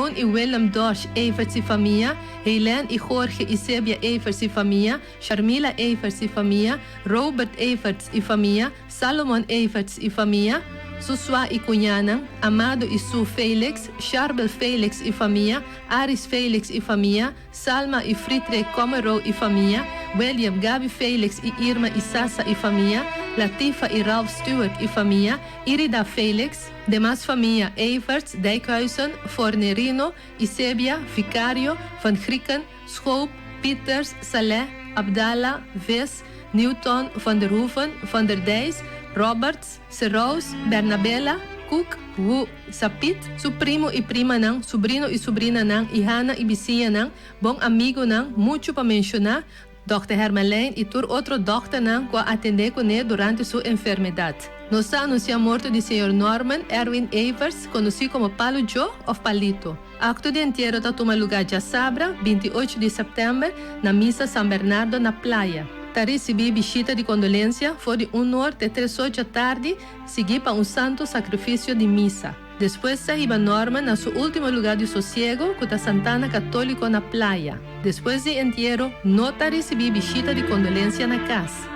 John y Willem Dorsch Everts y familia, Helen y Jorge y Sebia Everts y familia, Sharmila Everts y familia, Robert Everts y familia, Salomon Everts y familia, Susua y Cunhanan, Amado y Sue Felix, Charbel Felix y familia, Aris Felix y familia, Salma y Fritre Comero y familia, William Gabi Felix y Irma y Sasa y familia, Latifa y Ralph Stewart y familia, Irida Felix, demás familia Everts, Dijkhuizen, Fornerino, Isebia, Vicario, Van Grieken, Schoop, Pieters, Saleh, Abdallah, Vis, Newton, Van der Hoeven, Van der Dijs, Roberts, Serrous, Bernabella, Cook, Wu, Sapit, su primo y prima nang, sobrino y sobrina nang, Ihana y vizinha nang, bom amigo nang, mucho para mencionar, Dr. Hermelijn y tur otro doctor nang, que atendeu com ele durante sua enfermedade. Nos anuncia a morte do Sr. Norman Erwin Everts, conhecido como Palo Joe ou Palito. Acto de entierro está toma lugar de Sabra, 28 de setembro, na missa São Bernardo, na praia. Para receber visita de condolência, foi de 1h até 3h da tarde, seguir para santo sacrifício de missa. Depois saíba Norman na seu último lugar de sossego, com a Santana Católico na praia. Depois de entierro, não está receber visita de condolência na casa.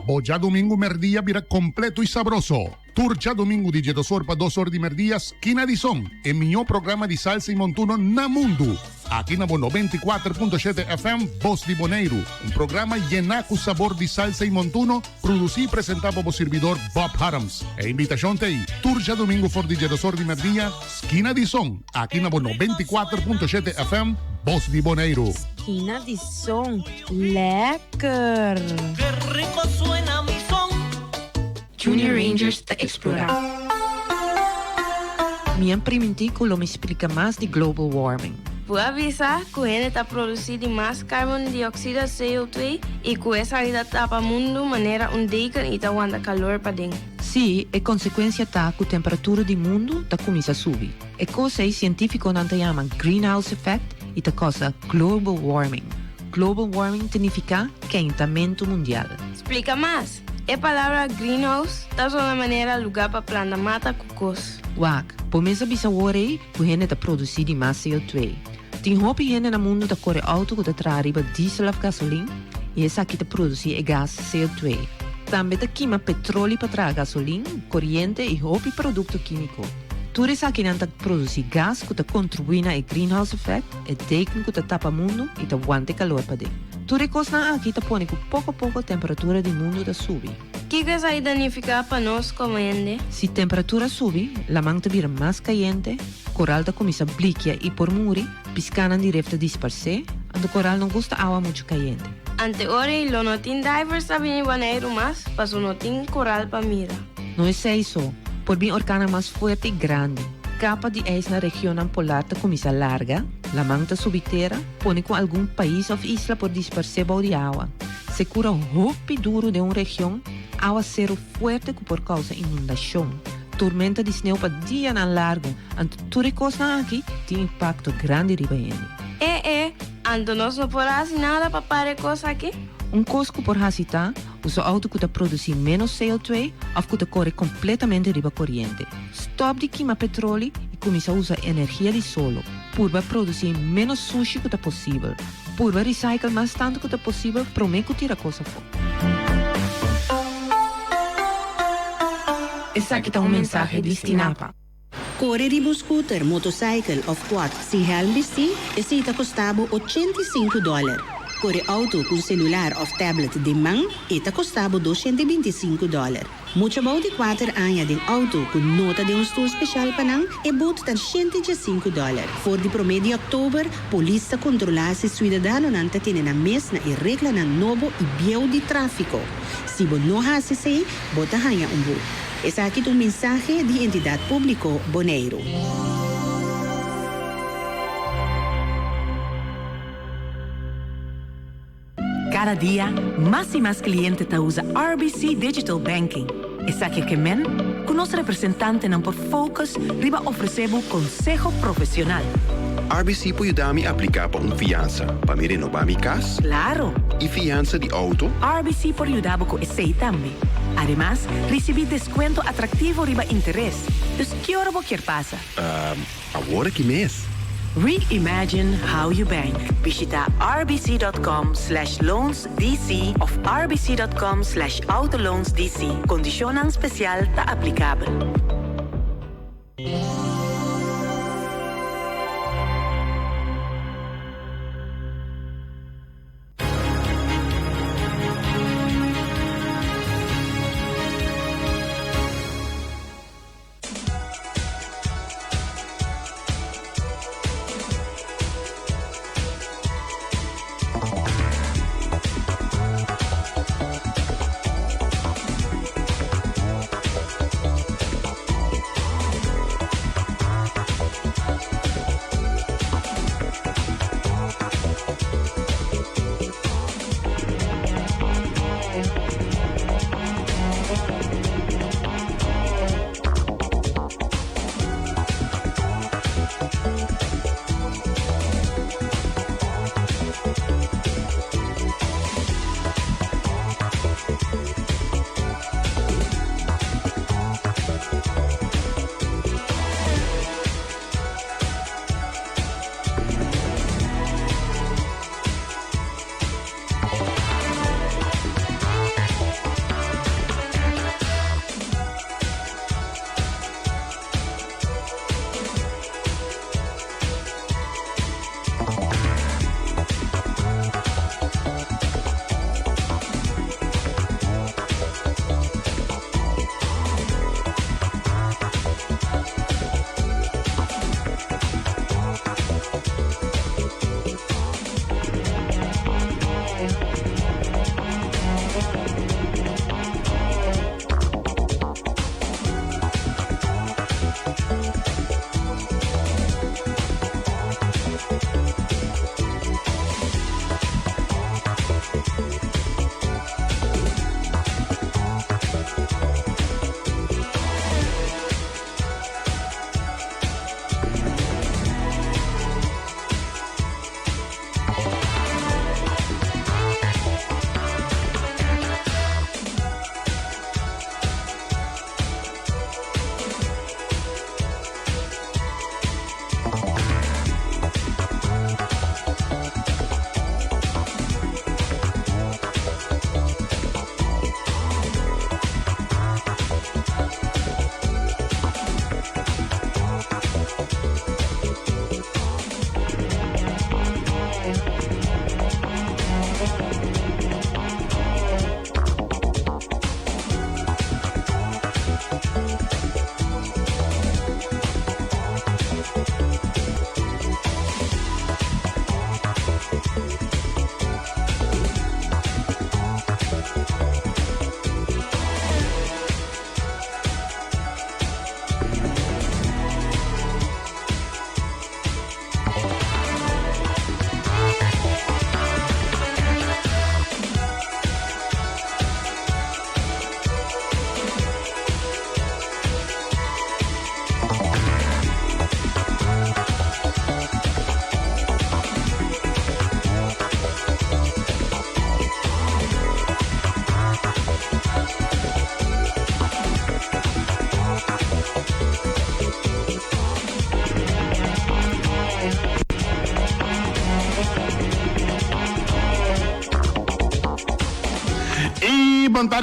Hoje domingo merdia vira completo e sabroso. Turja domingo de Jedosor para 2 horas de merdia, esquina de som. É melhor programa de salsa e montuno na mundo. Aqui na 94.7 FM, Voz de Boneiro. Programa llenar com sabor de salsa e montuno, produzido e apresentado por servidor Bob Harams. A invitação tem Turja domingo for de Jedosor de merdia, esquina de som. Aqui na 94.7 FM, Voz de Boneiro. Esquina de som. Lekker. Qué rico suena mi son. Junior Rangers te explorar. Minha primitico me explica mais de global warming. Vou avisar que ele está produzindo mais carbono de dióxido CO2 e que essa ainda está para o mundo maneira deken e está aguenta calor para dentro. Sim, é consequência tá que a temperatura do mundo está começa a subir. É coisa que científicos não chamam greenhouse effect e tá coisa global warming. Global warming significa quentamento mundial. Explica mais. A palavra greenhouse está só na maneira lugar para plantar mata cocos. Wak, por mesa bisa worei, que a gente está produzindo mais CO2. Tem roupa gente no mundo que corre auto que está arriba diesel ou gasolina e essa aqui está produzindo gás CO2. Também está queima petróleo para trazer gasolina, corrente e roupa produto químico. Tudo isso aqui não está produzindo gás que está contribuindo ao greenhouse effect, é teken que está tapa mundo e está aguanta calor para dentro. Tudo isso aqui está pondo que pouco a pouco a temperatura do mundo está subindo. O que isso aí danifica para nós como gente? Se a temperatura sobe, a manta vira mais quente, coral está começa a bliquear e por muri, piscando direto a dispersar, e o coral não gosta de água muito quente. Ante ora, lo não tem divers a vir banheiro mais, para não tem coral para mira. Não é isso, por bem orcana mais forte e grande. Capa de eis na região polar está começa larga, a manta subterra, põe com algum país ou isla por dispersar de água. Se cura o roupa duro de uma região, água zero forte por causa de inundação. Tormenta de sneeuw para dia na largo, ante tudo isso aqui tem impacto grande riba ele. Ante nós não podemos fazer nada para parar coisa aqui? Cosco por hasita, usa auto que produz menos CO2 ou que corre completamente riba corrente. Stop de queimar petróleo e começa a usar energia de solo. Purba produzir menos sushi que possível. Purba recycle mais tanto que possível, promete tirar coisa fora. Essa aqui está mensagem destinada. Corre ribo scooter, motorcycle ou quad, se helm si, esse está custando $85. Corre auto com celular ou tablet de mão, está custando $225. Muito bom de 4 anos de auto com nota de estudo especial para não, e boot tan $105. For de promedio de outubro, polícia controla se cidadão não tem na mesma e regla na novo e biel de tráfico. Se você não faz isso, bota ganha boot. Essa aqui é um mensagem de entidade pública Boneiro. Cada día, más y más clientes te usa RBC Digital Banking. Esa que men, con nuestro representante não por focus, riba ofrecemos consejo profesional. RBC pode ajudar-me a aplicar para uma fiança, para me renovar minha casa. Claro, y fianza de auto. RBC por ayudar con ese también. Además, recibí descuento atractivo riba interés. Dus que hora quer pasa? Agora que mês? Reimagine how you bank. Visita rbc.com/loansdc of rbc.com/autoloansdc. Condiciones especial ta aplicable.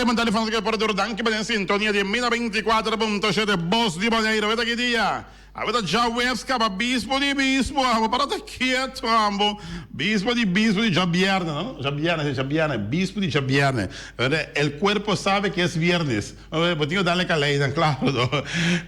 Montare fanno che portano anche in sintonia di 1024.7 Boss di Maneiro. Avete che dia? Avete già Wesca, ma Bispo di Bispo, parate quieto, ambo. Bispo di Giabbierne, ¿no? Giabbierne, Bispo di Giabbierne. El cuerpo sabe que es viernes. Pues tengo que darle calidad, claro. ¿No?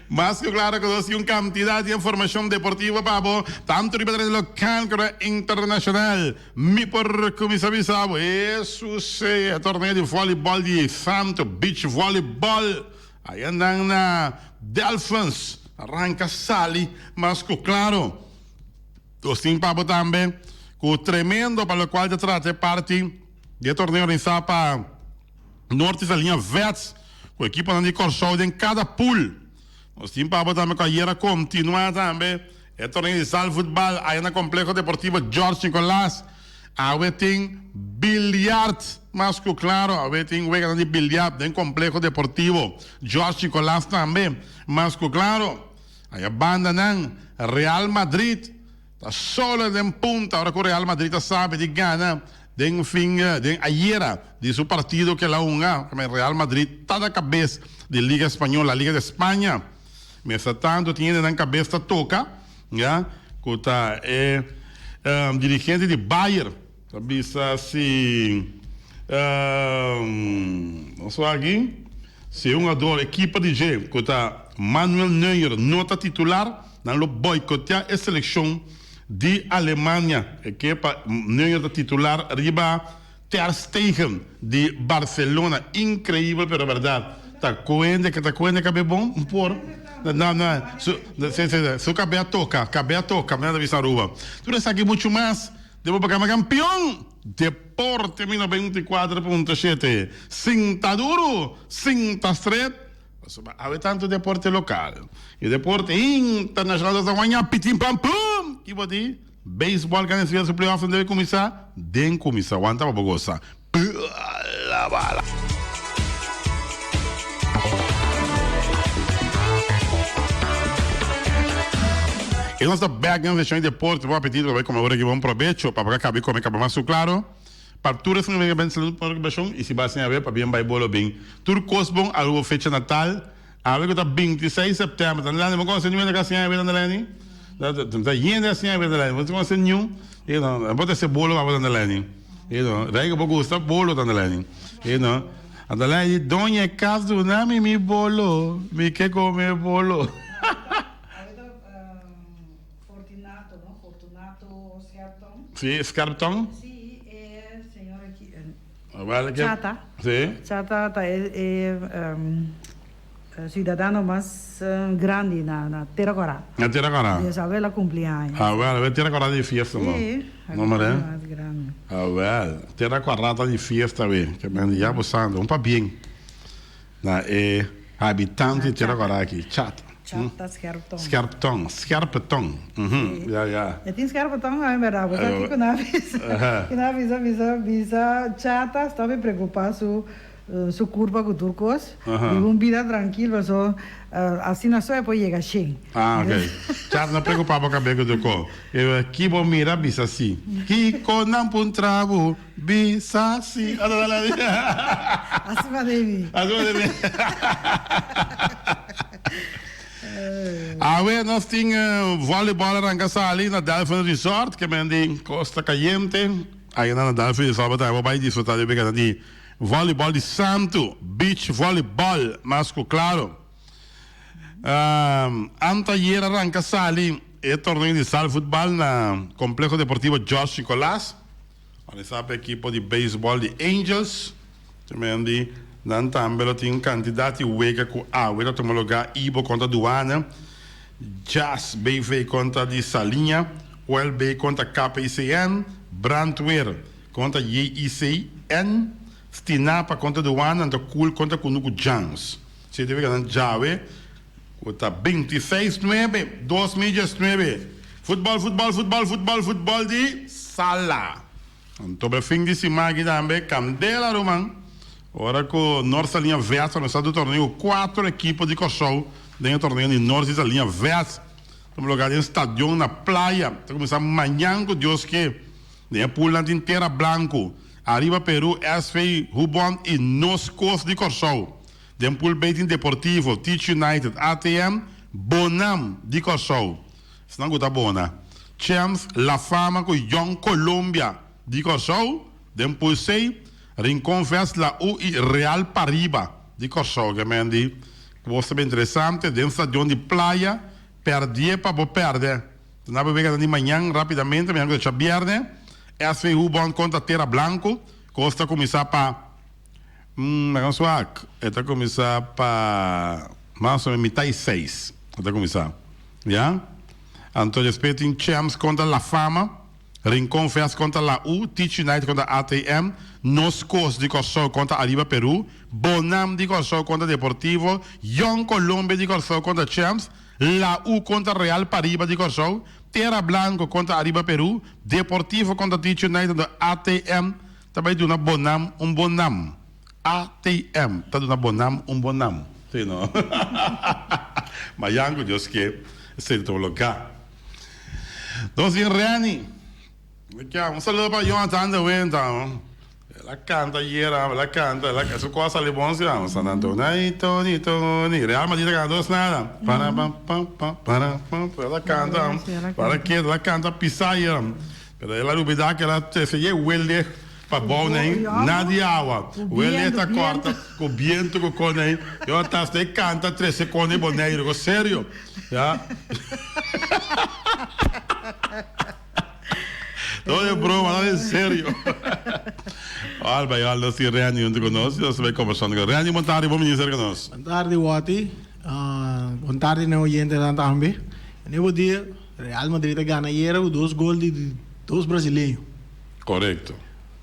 Más que claro que dos y una cantidad de información deportiva, pavo, tanto nivel local como internacional. Mi por comisabisabo, eso sí, el torneo de voleibol de Santo Beach Volleyball. Ahí andan na Delphins. Arranca Sali, mas claro, o sim papo também, com o tremendo para o qual já trata parte de torneio organizado para Norte da linha Vets, com a equipe de Corsol em cada pool. O sim papo também com a Iera continua também, é torneio de sala futebol aí na Complexo Deportivo Jorge Nicolás, Awe tem bilhard, mas que claro, awe tem juega de bilhard den complexo deportivo. Jorge Nicolás também, mas que claro, aí a banda não, Real Madrid, tá solo den punta, agora que o Real Madrid sabe de gana, den fim, den ayer, de seu partido que lá unga, que o Real Madrid tá da cabeça de Liga Espanhola, Liga de Espanha. Mas tanto tinha na cabeça toca, já, que tá dirigente de Bayern. Bisa si não só aqui se um ador equipa de G que tá Manuel Neuer nota titular na lo boicotear a seleção de Alemanha equipa Neuer da titular riba Ter Stegen de Barcelona incrível pero verdade tá coende que é bom por não su cabelo toca nada visa rua tudo isso aqui muito mais devo pagar campeão Deporte 94.7 Sinta duro, sinta estreito há tanto deporte local e deporte internacional da manhã pitim pam pum que vou dizer beisebol que nesse dia playoff deve começar den começar aguenta para gostar la bala e nós da back na sessão de deporte vou pedir para como agora que vamos proveito para acabar com o mais claro para tudo isso não bem saúde para o e se basta a ver para bem vai bolo bem tudo cosbon a rua fecha Natal a ver que tá 26 de setembro tá lá não consegue nem na casa a ver na Leni tá indo assim a ver na Leni você consegue nenhum e não pode ser bolo para na Leni e não daí que gosta bolo na Leni e não a Leni dona casa do nome me bolo me quer comer bolo Sì, Scarpton? Sì, è il signore Chata. Sì. Chata è ciudadano más grande na Terra Corá. Na Terra Corá. E sabe la cumpleaños. Ah, well, Terra Corá de fiesta, não? Sì, não é? Mais grande. Ah, well, Terra Corá tá de fiesta, velho. Que me já buscando, um pa bem. Na habitante de Terra Corá aqui, Chata. Chata Scarpton. Scarpton. Ja. E tem Scarpton, é verdade. Você aqui com a visa Chata, estava preocupado su curva com turcos. E uma vida tranquila, só assim não só depois chega cheio. Ah, ok. Chata não preocupava com a cabelo do turco. Eu aqui vou mirar bisa assim. Kiko não puntravo bisa assim. Assim vai deve. Awe nós tinha voleibol arranca ali na Delfin Resort, que é de Costa Caliente. Aí na Delfin Resort vai desfrutar de voleibol de Santo, beach voleibol, masco claro. Anteayer arranca ali o torneio de sala futebol na Complexo Deportivo Jorge Nicolás. Olha sabe equipe de beisebol de Angels, também de dan também tem candidato uega com a uega tomou lugar Ibo contra Duana, Jazz BV contra de Salinha, ULB contra KPICN, Brandweer contra JICN, Stinapa contra Duana, e Cool contra Kunuku Jans. Se deve ganhar Jawe, contra 26-9, 2019. Futebol de sala. Então, fim de semana também, Candela Roman. Ora com nossa linha Vesta no estado do torneio 4 equipes de Cochou dentro do torneio de Norte da linha Vesta no lugar de estádio na praia tá começando amanhã com Deus que né pulando inteira branco arriba Peru SV Rubon e Nos Coast de Cochou dem pool baiting deportivo Teach United ATM Bonam de Cochou se não gota bona Champs La Fama com Young Colombia de Cochou dem pool 6 Rincón Fest la U e Real Pariba de Cochou, que me andi, coisa bem interessante, dentro do estádio de praia, perder para não perder. Na bebida de manhã, rapidamente, amanhã que é viernes, SV Rubon contra Terra Blanco, costa começar para, vamos lá, está começar para, mais ou menos, metade 6, está começar, já? Então, respeito em Champs contra La Fama, Rincón Fest contra la U, Teach United contra ATM, Nos Coast de Cochou contra Arriba Peru, Bonam de Cochou contra Deportivo, Young Colombia de Cochou contra Champs, la U contra Real Pariba de Cochou, Terra Blanco contra Arriba Peru, Deportivo contra Teach United do ATM, também do na Bonam, Bonam. ATM, tá do na Bonam, Bonam. Sim, não? Mas Yango, Deus que é todo lugar. Então, assim, Rani, um saludo para Jonathan de Winter. Ela canta, ela canta, su cosa le bon si vamos, San Antonio, Tony, Real Madrid canta nada. Ela canta, para que ela canta pisaia. Pero ela duvida que ela se lleve huele para bom nem, nada de água. Huele esta corta, com viento com cone. Eu até canta 3 segundos boneiro, sério. Já. Todo é broma, nada é sério. Alba, eu ando assim, Rani, junto conosco, nós vamos conversando com Rani. Boa tarde, vamos dizer conosco. Boa tarde, Wati. Boa tarde, não oyente também. Nesse dia, Real Madrid ganha era 2 gols de 2 brasileiros. Correto.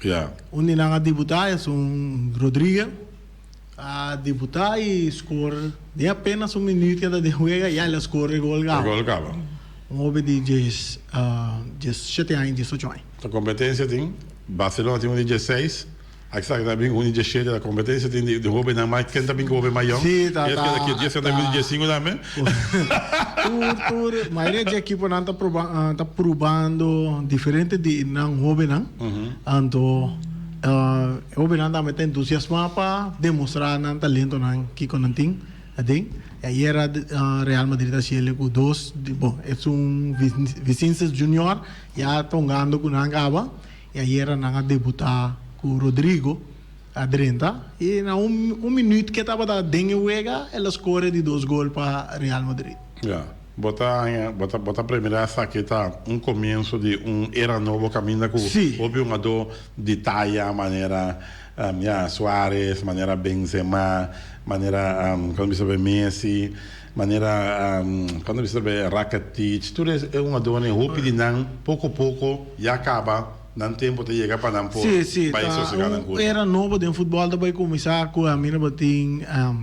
Yeah. Onde não há deputado, são Rodrigo. A deputada e score de apenas minuto que de juega e ela score gol galo. Gol galo. Houve de 17 anos, 18 anos. A competência tem, Barcelona tem 16, aqui está também 17 da competência tem de Robin na mais, quem também Robin maior. Sim, tá. E aqui 10 também 15 também. A maioria de equipe não está provando diferente de não Robin não. Então, Robin não também tem entusiasmo para demonstrar não talento não que não tem, aí era Real Madrid da Chile com 2, bom, é Vicente Junior, já estão ganhando com Angaba, e aí era na debutar com Rodrigo, a 30, e na minuto que estava da Dengue Uega, ela score de 2 gols para Real Madrid. Yeah. Bota primeira essa aqui tá começo de era novo caminho com houve um jogador de talla, maneira Suárez, maneira Benzema, maneira quando você vê Messi, maneira quando você vê Rakitic, tudo é um jogador né, houve de não pouco a pouco já acaba não tempo de chegar para não país era novo de futebol também começar com a mina bating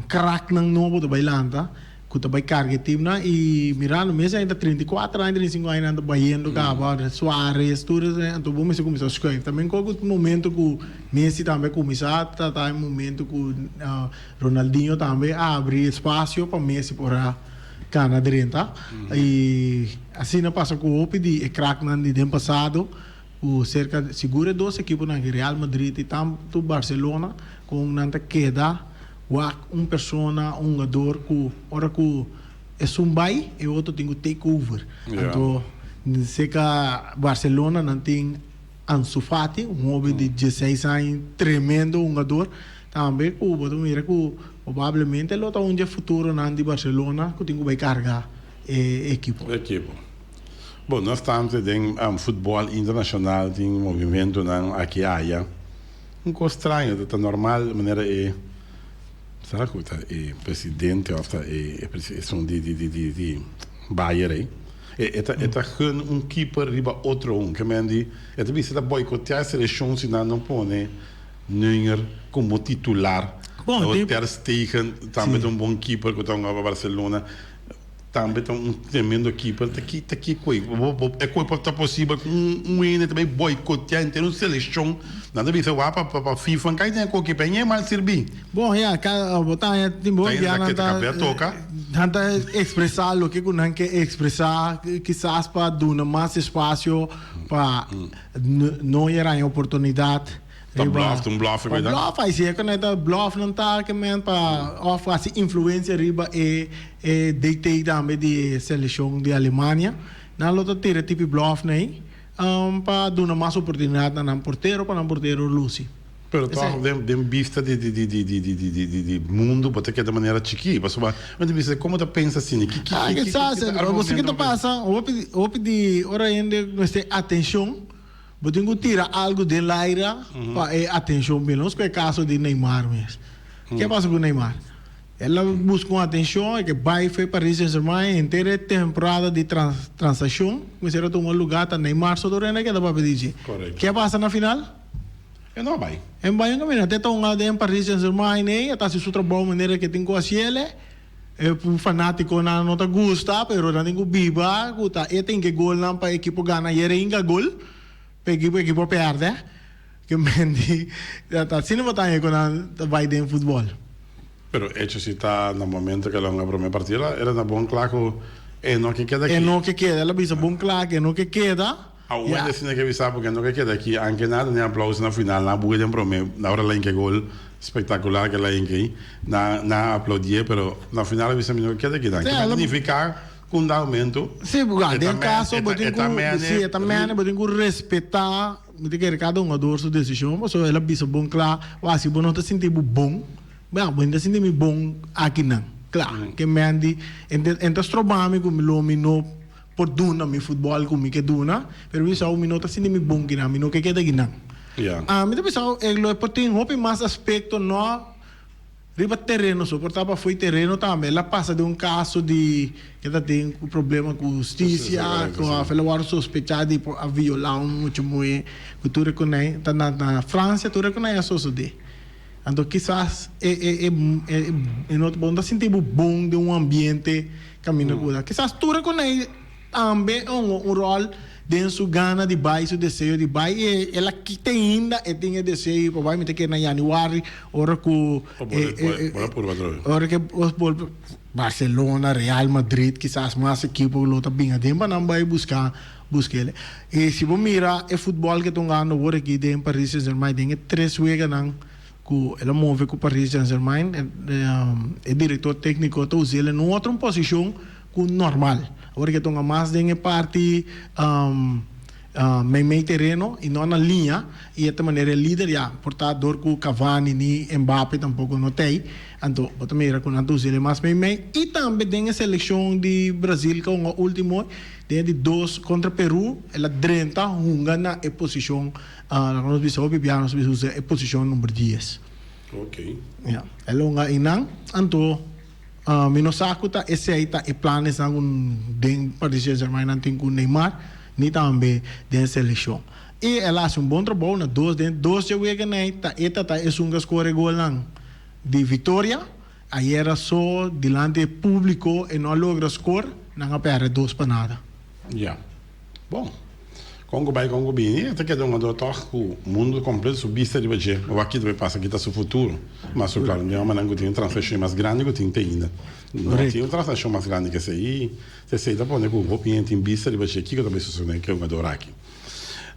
crack não novo de bailanta que também carga time na e mirando mesmo ainda 34 anos 35 anos ainda baiando cá Suárez tudo então bom mesmo começou a escrever também com o momento que Messi também começar tá em momento que Ronaldinho também abre espaço para Messi por a cana direita e assim não passa com o de crack não de ano passado o cerca de segura 2 equipes na Real Madrid e tanto Barcelona com nanta queda persona, jogador que ora que é bai e outro tem que takeover. Então, sei que Barcelona não tem Ansu Fati, homem de 16 anos, tremendo jogador. Também que o mira que provavelmente ele está onde é futuro na de Barcelona que tem que vai carregar equipe. Bom, nós estamos em futebol internacional, tem movimento aqui há um pouco estranho, está normal, maneira é será que o presidente ou são de Bayern é um keeper riba outro que mendi é também se boicotear a seleção se não põe Neuer como titular o Ter Stegen também é bom keeper que está no Barcelona também é tremendo keeper aqui é coisa possível um também boicotear inteiro seleção nada disso vai para FIFA cai tem qualquer bem é mal servir bom botar tem bom já nada expressar o que não quer expressar quizás para dar mais espaço para não era oportunidade bluff aí se é que não bluff não tá que men para oferecer influência riba e deitei também de seleção de Alemanha na outra tira tipo bluff nem para dar mais oportunidade para um porteiro Lucy. Pero toch de vista de mundo pode que de maneira chique, mas você como tu pensa assim que você que passa o pedir ora ainda você atenção eu tenho que tirar algo de Laira para atenção menos que é caso de Neymar mesmo. O que passa com o Neymar? Ela busca atenção e que vai foi para Paris Saint-Germain inteira temporada de transação, começaram a tomar lugar tá Neymar só durante que dá para pedir. O que passa na final? Eu não vai. Em Bahia também até tão lá em Paris Saint-Germain né, até se outra boa maneira que tem com a Ciele fanático não te gusta, pero não tem que biba, e tem que gol não para equipo ganha, e ainda gol, para equipo perde, que mendi, assim não vai quando vai dentro futebol. Pero hecho si está no momento que la primeira partida era na bom claro no que queda aqui. É no que queda, ela bisa bom claro que no que queda. Aún decina que avisar porque no que queda aqui, aunque nada nem aplauso na final, na buga de prome, na hora lá em que gol espetacular que lá em que na aplaudir, pero na final avisa no que queda aqui, que significa com um aumento. Sim, buga, em caso botem com respeitar, me que cada ador sua decisão, mas ela bisa bom claro, assim bom não te sentir bom. Bem, ainda assim me bom aqui não, claro, que me andi, entre os trobami com me no por duna mi futebol com me que duna, pero isso o minuto assim me bom que não, me no que queda aqui não. Me dá pensar, lo tem hope mais aspecto no riba terreno, suportava foi terreno também, ela passa de caso de que tem problema com justiça, com a fellow sospechado de violar muito que tu reconhece, na França tu reconhece isso de. Então, quizás não te sentir bom de ambiente caminho por lá. Quizás tu reconhece também rol dentro do Gana de baixo, o desejo de baixo, e ela que tem ainda, e tem o desejo, provavelmente que na januário, hora que Barcelona, Real Madrid, quizás mais equipo que está bem adentro, não vai buscar ele. E se você mira o futebol que estão ganhando agora aqui em Paris Saint-Germain, tem 3 vezes ela move com o Paris Saint-Germain, o diretor técnico está usando em outra posição que normal. Agora que estão mais de parte meio terreno e não na linha, e dessa maneira líder, portador com Cavani e Mbappé tampouco não tem. Então, eu também recomendo usar mais meio. E também tem a seleção de Brasil, que é o último, de 2 contra Peru, ela drenta, na posição, nós vamos usar a posição número 10. Ok. Ela é inang, então, minosaco tá esse aí tá e planos ng den Paris Saint-Germain nanting com Neymar ni também den seleção e ela faz bom trabalho na dois jogos que nem tá eta tá é score gol lang de vitória aí era só delante público e não logra score não perde 2 para nada. Bom, Congo bem, até que é um doutor o mundo completo subista de hoje. O aqui vai passar aqui tá seu futuro, mas claro, não é uma não tem transação mais grande que tem ainda. Não tem uma transação mais grande que essa aí. Você dá para o opinião tem vista de hoje aqui que também sucede que é um doutor aqui.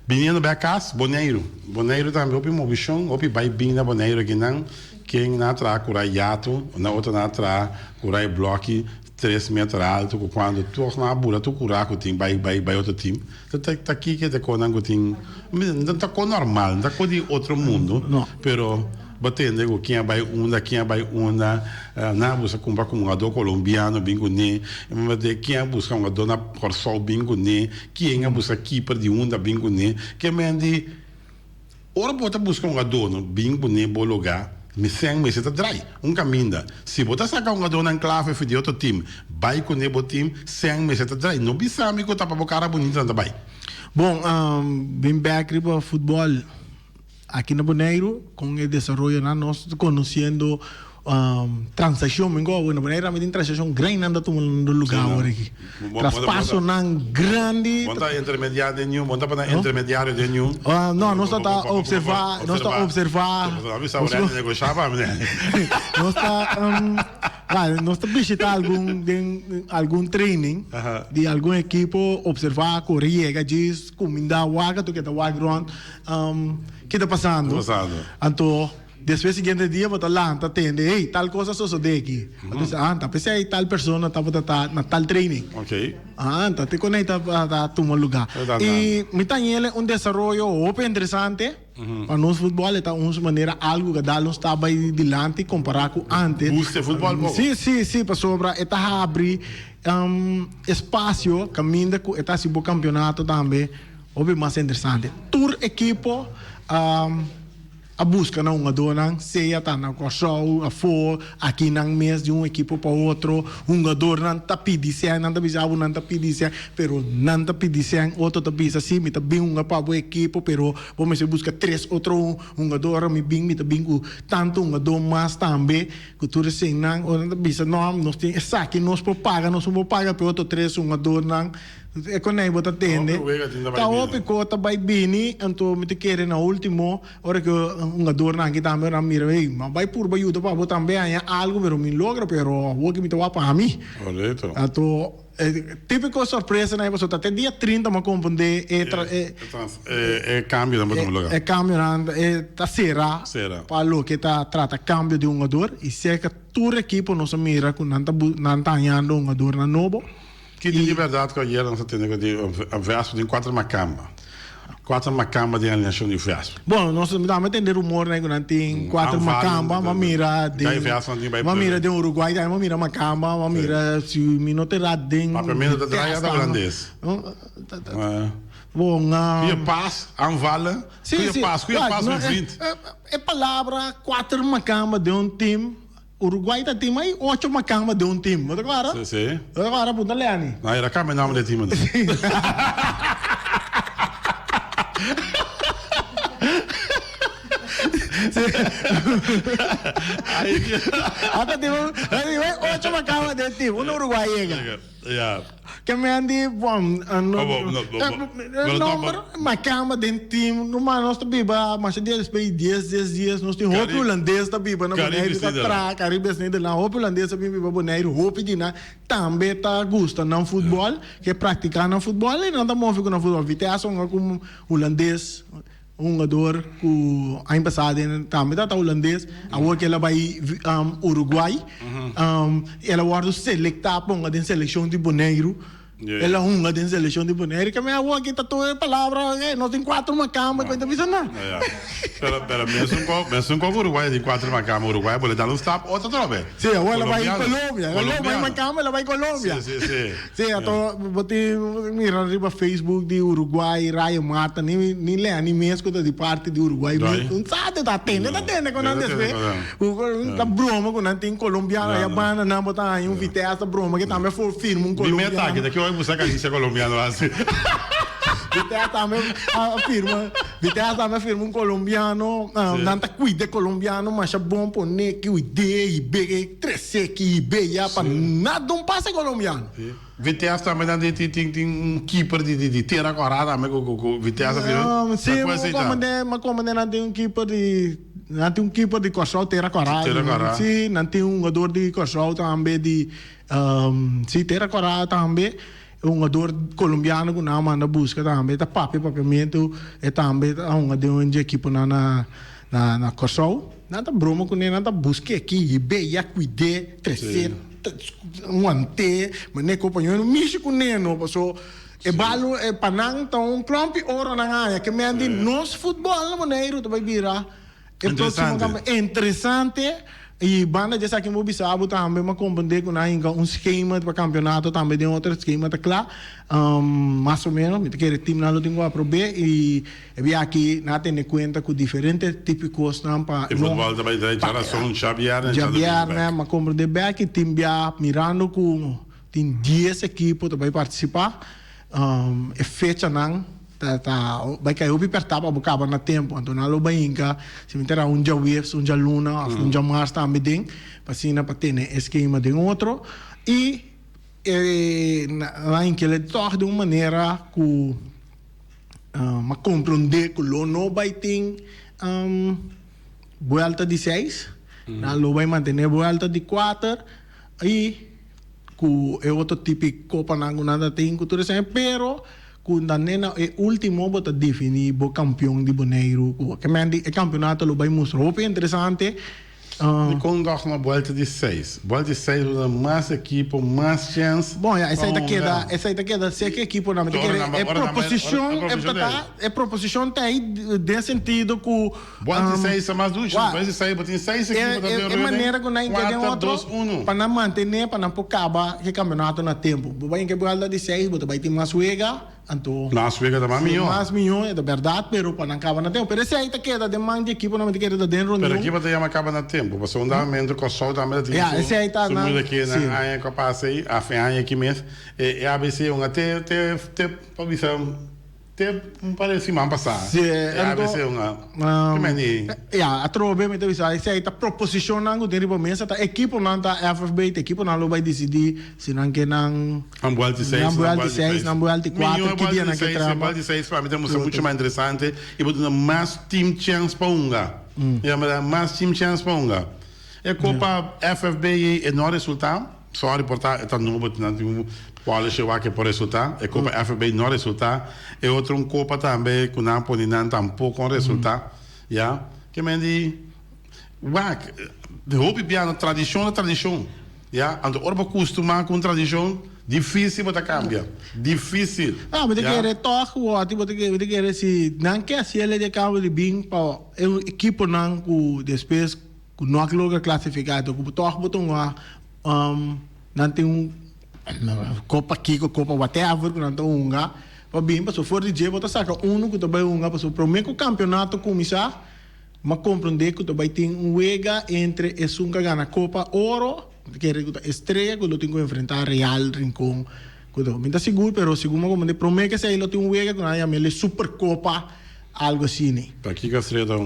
Vindo bem casa, Boneiro também o uma visão, o vai bem na Boneiro que não quem na tra curar yato, na outra na tra curar bloco 3 metros alto, quando tu na bula tu curar que tem vai outro time. Tá aqui que de conan que tem, não tá com normal, não tá com de outro mundo. Pero batendo que quem vai onda, na busca comprar com um jogador colombiano bingo né, mas de quem busca um jogador na Corsol bingo né, quem busca keeper de onda bingo né, que mende ora bota buscar um jogador no bingo né bologar. Me se tá drai caminho se botar sacar jogador na enclave de outro time vai com o time sem se tá drai não bisa amigo tá para cara bonita também. Bom, bem back para futebol aqui na Boneiro com o desenvolvimento nós conhecendo transação mengo na Boneiro tem transação grande anda no lugar agora aqui traspasso nan grande monta intermediário de nenhum monta para intermediário de nenhum não nós está observar nós está visitar algum training de algum equipo observar correr diz comida waga tu que tá waga que está passando então depois seguinte dia vou lá tá tendo ei tal coisa só de aqui tá pensei aí tal pessoa tá na tal training tá te conecta para tomar lugar e me tá ele desenvolvimento open interessante para nós futebol é uma maneira algo que dá nos está bem dilante comparar com antes busca futebol sim para sobra está abrir espaço caminho com está se bom campeonato também mais interessante tour equipo a busca na jogador não seja tá na corção a for aqui na mês de equipo para outro jogador não tá pedindo não tá bisavo não tá pedindo pero não tá pedindo outro tá pedindo assim me tá bem para o equipo pero vamos se busca 3 outro jogador me bem me tá bem com tanto jogador mais também que tu recém não ou não tá pedindo não nós tem essa aqui nós paga nós vamos pagar para outro 3 jogador não é quando aí bota tende tá ope cota vai bini então me te querer na último hora que jogador não aqui também na mira ei mas vai por ajuda para botar também aí algo pero me logra pero o que me te vai para mim correto então típico surpresa né você até dia 30 mas compreender é cambio não botar lugar é cambio é tá será para o que tá trata cambio de jogador e se é que toda equipe nossa mira com não tá ganhando jogador na novo que de verdade que ayer nós temos que Vespa tem 4 macamba de aliança de Vespa bom nós estamos entender rumor né que não tem 4 macamba mas mira de Uruguai daí mira macamba mas mira se minoterá den papamento da draia da holandês bom e paz anvala e paz no frente é palavra 4 macamba de time Uruguai tem mais 8 macamba de time, mas agora? Sim. Agora puta Leani. Não, era cá o nome do time. Até tem 8 macamba de time, no Uruguai yeah. Que me andi bom macamba de time no mas nós biba mas dias 10 dias nós tem roupa holandês tá biba na boneiro tá tra Caribes Nederland roupa holandês tá biba boneiro roupa de na também tá gosta não futebol que praticar no futebol e não tá móvel com no futebol Vitesse como holandês jogador que ano passado também tá holandês agora que ela vai Uruguai ela guarda selectar ponga de seleção de boneiro ela uma de seleção de boneiro que me agora aqui tá toda palavra nós tem 4 macamba que ainda visa não pero mesmo com Uruguai tem 4 macamba Uruguai pode dar um stop outra trobe sim ela vai em Colômbia ela vai macamba ela vai em Colômbia sim então botei mira riba Facebook de Uruguai Raio Mata nem lê nem mesmo de parte de Uruguai não sabe tá tendo quando antes vê tá broma quando tem colombiano e a banda não botar aí Vitesse broma que também for firme colombiano daqui buscar camisa colombiana assim. Vitesse também firma colombiano, não tá cuida colombiano, mas é bom pôr que o ideia e bege 13 que beia para nada um passe colombiano. Vitesse também tem keeper de terra corada, mas o Vitesse sim, mas como não tem keeper de não tem keeper de corção terra corada. Sim, não tem jogador de corção também de sim, terra corada também. Jogador colombiano que não manda busca também tá papiamento e também de equipe na corção nada broma com ele nada busca aqui e beia cuide crescer manter mas nem companheiro mixe com neno passou e balo e panang tão clompi oro na área que me andi nos futebol na maneiro vai virar interessante e banda já sabe que o Bissau também mas compreender que não esquema para campeonato também tem outro esquema tá claro mais ou menos me quer time não tem que aprovar e vi aqui não tem conta com diferentes típicos não para o futebol também tem geração Xavier né mas compreender bem que time já mirando com tem 10 equipes que vai participar e fecha não vai cair o pipertapa bocava na tempo então não lo bainca se me terá dia waves dia luna dia mars também tem para ter esquema de outro e lá em que ele torna de uma maneira que mas compreender que o não vai ter volta de 6 não vai manter volta de 4 e que é outro típico copa nada tem cultura sempre pero quando nena é último bota definir o campeão de boneiro que mandi é campeonato lo vai mostrar é interessante quando dá uma volta de 6 usa mais equipe mais chance bom essa aí tá queda se que equipe não é proposição tá aí de sentido que volta de 6 mais duas vezes sai botem 6 equipes é maneira que não tem outro para não manter para não acaba que campeonato na tempo vai em que volta de 6 bota vai ter mais suega Então, mais milhão é da verdade, pero para não acabar no tempo. Pero se aí tá queda de mão de equipe, não te queda dentro do. Pero a equipe também acaba no tempo, porque um momento que só também tem. Esse aí tá na. Aqui na área que passa aí, a fim aqui mesmo, é ABC até para visão. Parece mais passar. Sim, ABC a trove me deve saber se aí tá proposicionando dentro da mesa, tá equipe não tá FFB, equipe não vai decidir se não que não. Ambualti 6, Ambualti 4, que dia não que trabalha. Ambualti 6 para mim temos muito mais interessante e botando mais team chance para unga. Mais team chance para unga. E Copa FFB é não resultado. Só reportar está novo botando qual chegou aqui por resultado. E Copa FFB não resultado. E outro Copa também que não pode não tampouco resultado. Ja, que me diz, waak, de hoop piano tradição. Ja, aan de orba costuma com tradição. Difícil para cambiar. Difícil. Ah, mas tem que ir toque, tem que ir se não quer se ele de cabo de bem para o equipe não com depois com não logo classificado, com toque botão não tem Copa Kiko, Copa whatever, não tem para bem, para se for de dia, bota saca que também para se prometer o campeonato começar, mas compreender que também tem wega entre esse que ganha Copa Ouro, que é estreia, que tem que enfrentar Real Rincón, que não está seguro, pero segundo como de promete que se ele tem wega que não é Supercopa, algo assim. Para que estreia dá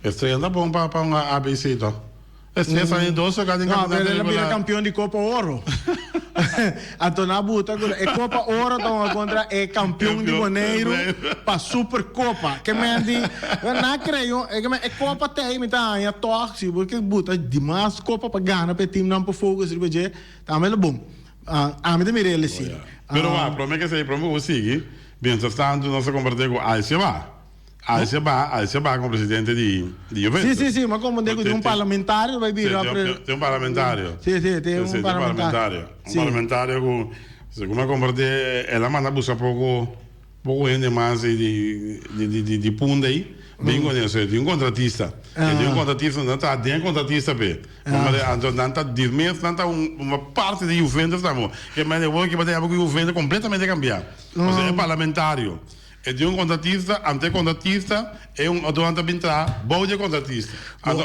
estreia dá bom para uma ABC então. Estreia sai dois jogadas em campeonato. Não, ele vira campeão de Copa Ouro. Antônio Buta, é Copa Ouro então contra é campeão de Boneiro para Supercopa. Que me diz, não creio, é Copa tem, então é toque, porque Buta demais Copa para ganhar, para time não para fogo, se você tá mais bom. A mim também ele sim. Pero promete que se promete o seguir, bem, estando nossa conversa com Alcia vai como presidente de Juventus. Sim, mas como digo, tem um parlamentário vai vir. Tem um parlamentário. Sim, tem um parlamentário. Um parlamentário que, como converter, ela manda buscar pouco gente mais de punta aí. Bem conhecido, tem um contratista. Tem um contratista, não está dentro contratista, bem. Não está de mês, não está uma parte de Juventus, estamos. Que me deu que vai ter algo que Juventus completamente cambiar. Ou é parlamentário. É de um contratista, antecontratista, é um automaticamente bom de contratista.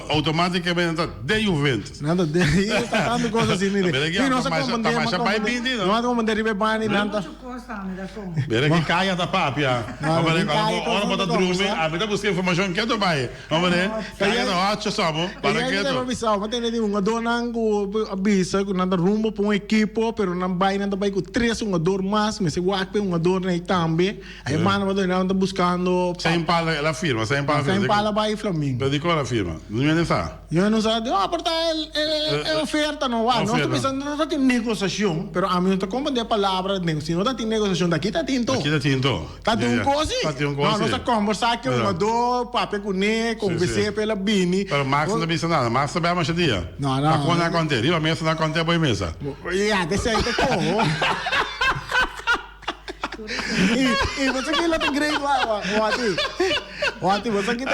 Automaticamente de Juventus. Nada de está dando coisas assim. Não há como derribar bani nada. Bere que caia da papia. Vamos ver agora bota drume, a vida busca informação que tu vai. Vamos ver. Caia da acho sabo para que tu. Mas tem um donango abisa que nada rumo para uma equipe, pero não vai com três um dor mais, mas se guape um dor nem também. Aí mano não está buscando. Sem pala ela firma, sem pala vai Flamengo. Pero dico ela firma. Não é nessa. Eu não sei, porta é oferta não vai. Não estou pensando, não tem negociação, pero a mim não está como de palavra, se não tem negociação daqui está tinto. Tá tem um coisa? Não, nós conversar que um dor, papel com ne, conversar pela bini. Pero Max não disse nada, Max sabe a mancha dia. Não. Quando acontece, a mesa não acontece boa mesa. Desse aí tá como. E você que lá tem grego, você que tem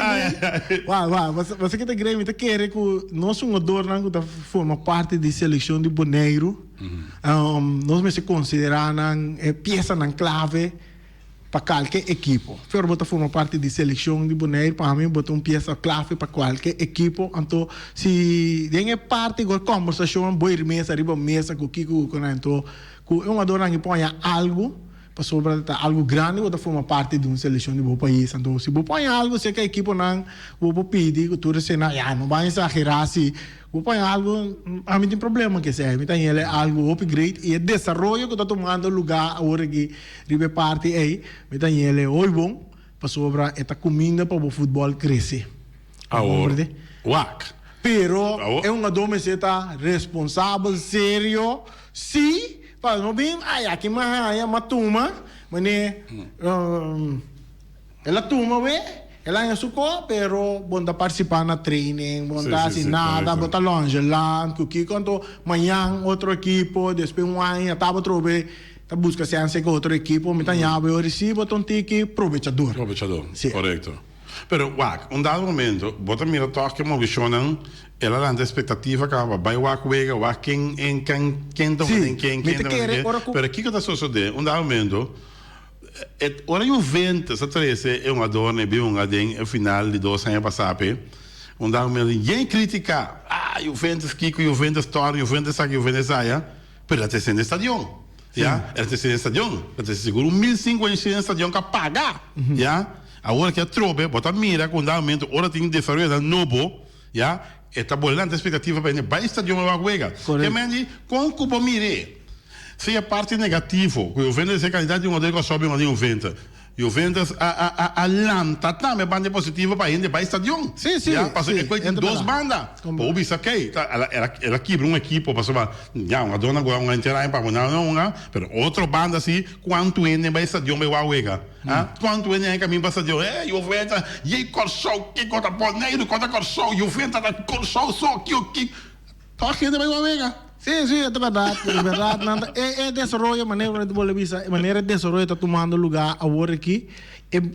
você que tem grego, você quer que nós um dor não que forma parte da seleção de Boneiro, nós me se consideramos peça na clave para qualquer equipe. Pero bota forma parte da seleção de Boneiro, para mim bota uma peça clave para qualquer equipe. Então, se tem parte da conversação, boa mesa, arriba mesa com Kiko, então, é uma dor que põe algo sobre algo grande ou forma parte de uma seleção de bom país. Então, se você põe algo, se a equipe não vai pedir, que tu não vai exagerar, se você põe algo, a mim tem problema que seja. Então, ele é algo upgrade e é desenvolvimento que está tomando lugar agora que ribe parte aí. Então, ele é muito bom para sobre esta comida para o futebol crescer. Agora, uac. Pero é uma domiceta responsável, sério, se para não bem, aqui mais uma turma, mas ela turma, ela é suco, pero bom da participar na training, bom da assim nada, bom da longe lá, que quando amanhã outro equipo, depois ano, tava trobe, tá busca ciência com outro equipo, me tá nhaba, eu recebo tontique aprovechador. Correto. Pero, dado momento, bota mira toque que movisionan, ela lança expectativa que vai quem pero aqui que está sucedendo, dado momento, ora Juventus, atrese é uma dona bem uma den final de 2 anos passados. Onde ninguém critica, Juventus Kiko, Juventus Tor, Juventus aqui, Juventus aí, pero até ser no estádio, já? Até ser no estádio, até seguro 1.500 no estádio que pagar, já? Agora que a tropa, bota mira com momento, ora tem desenvolvido novo, já? Está bolando a expectativa para ele, vai estádio uma vaga, que mande com cubo mire. Se a parte negativa, o Juventus é candidato de um modelo que sobe uma Juventus. Juventus a Lanta também banda positiva para ele vai estádio. Sim. Passou que tem 2 bandas. Pô, bisa que ela quebra uma equipe, passou já uma dona agora uma inteira para não, mas outra banda assim, quanto ele vai estádio vai wega. Quanto ele é caminho para estádio. Juventus, e Corsol, que conta Boneiro, conta Corsol, Juventus da Corsol só que tá gente vai wega. Sim, é verdade. É desarrollo, maneira de desarrollo está tomando lugar agora aqui.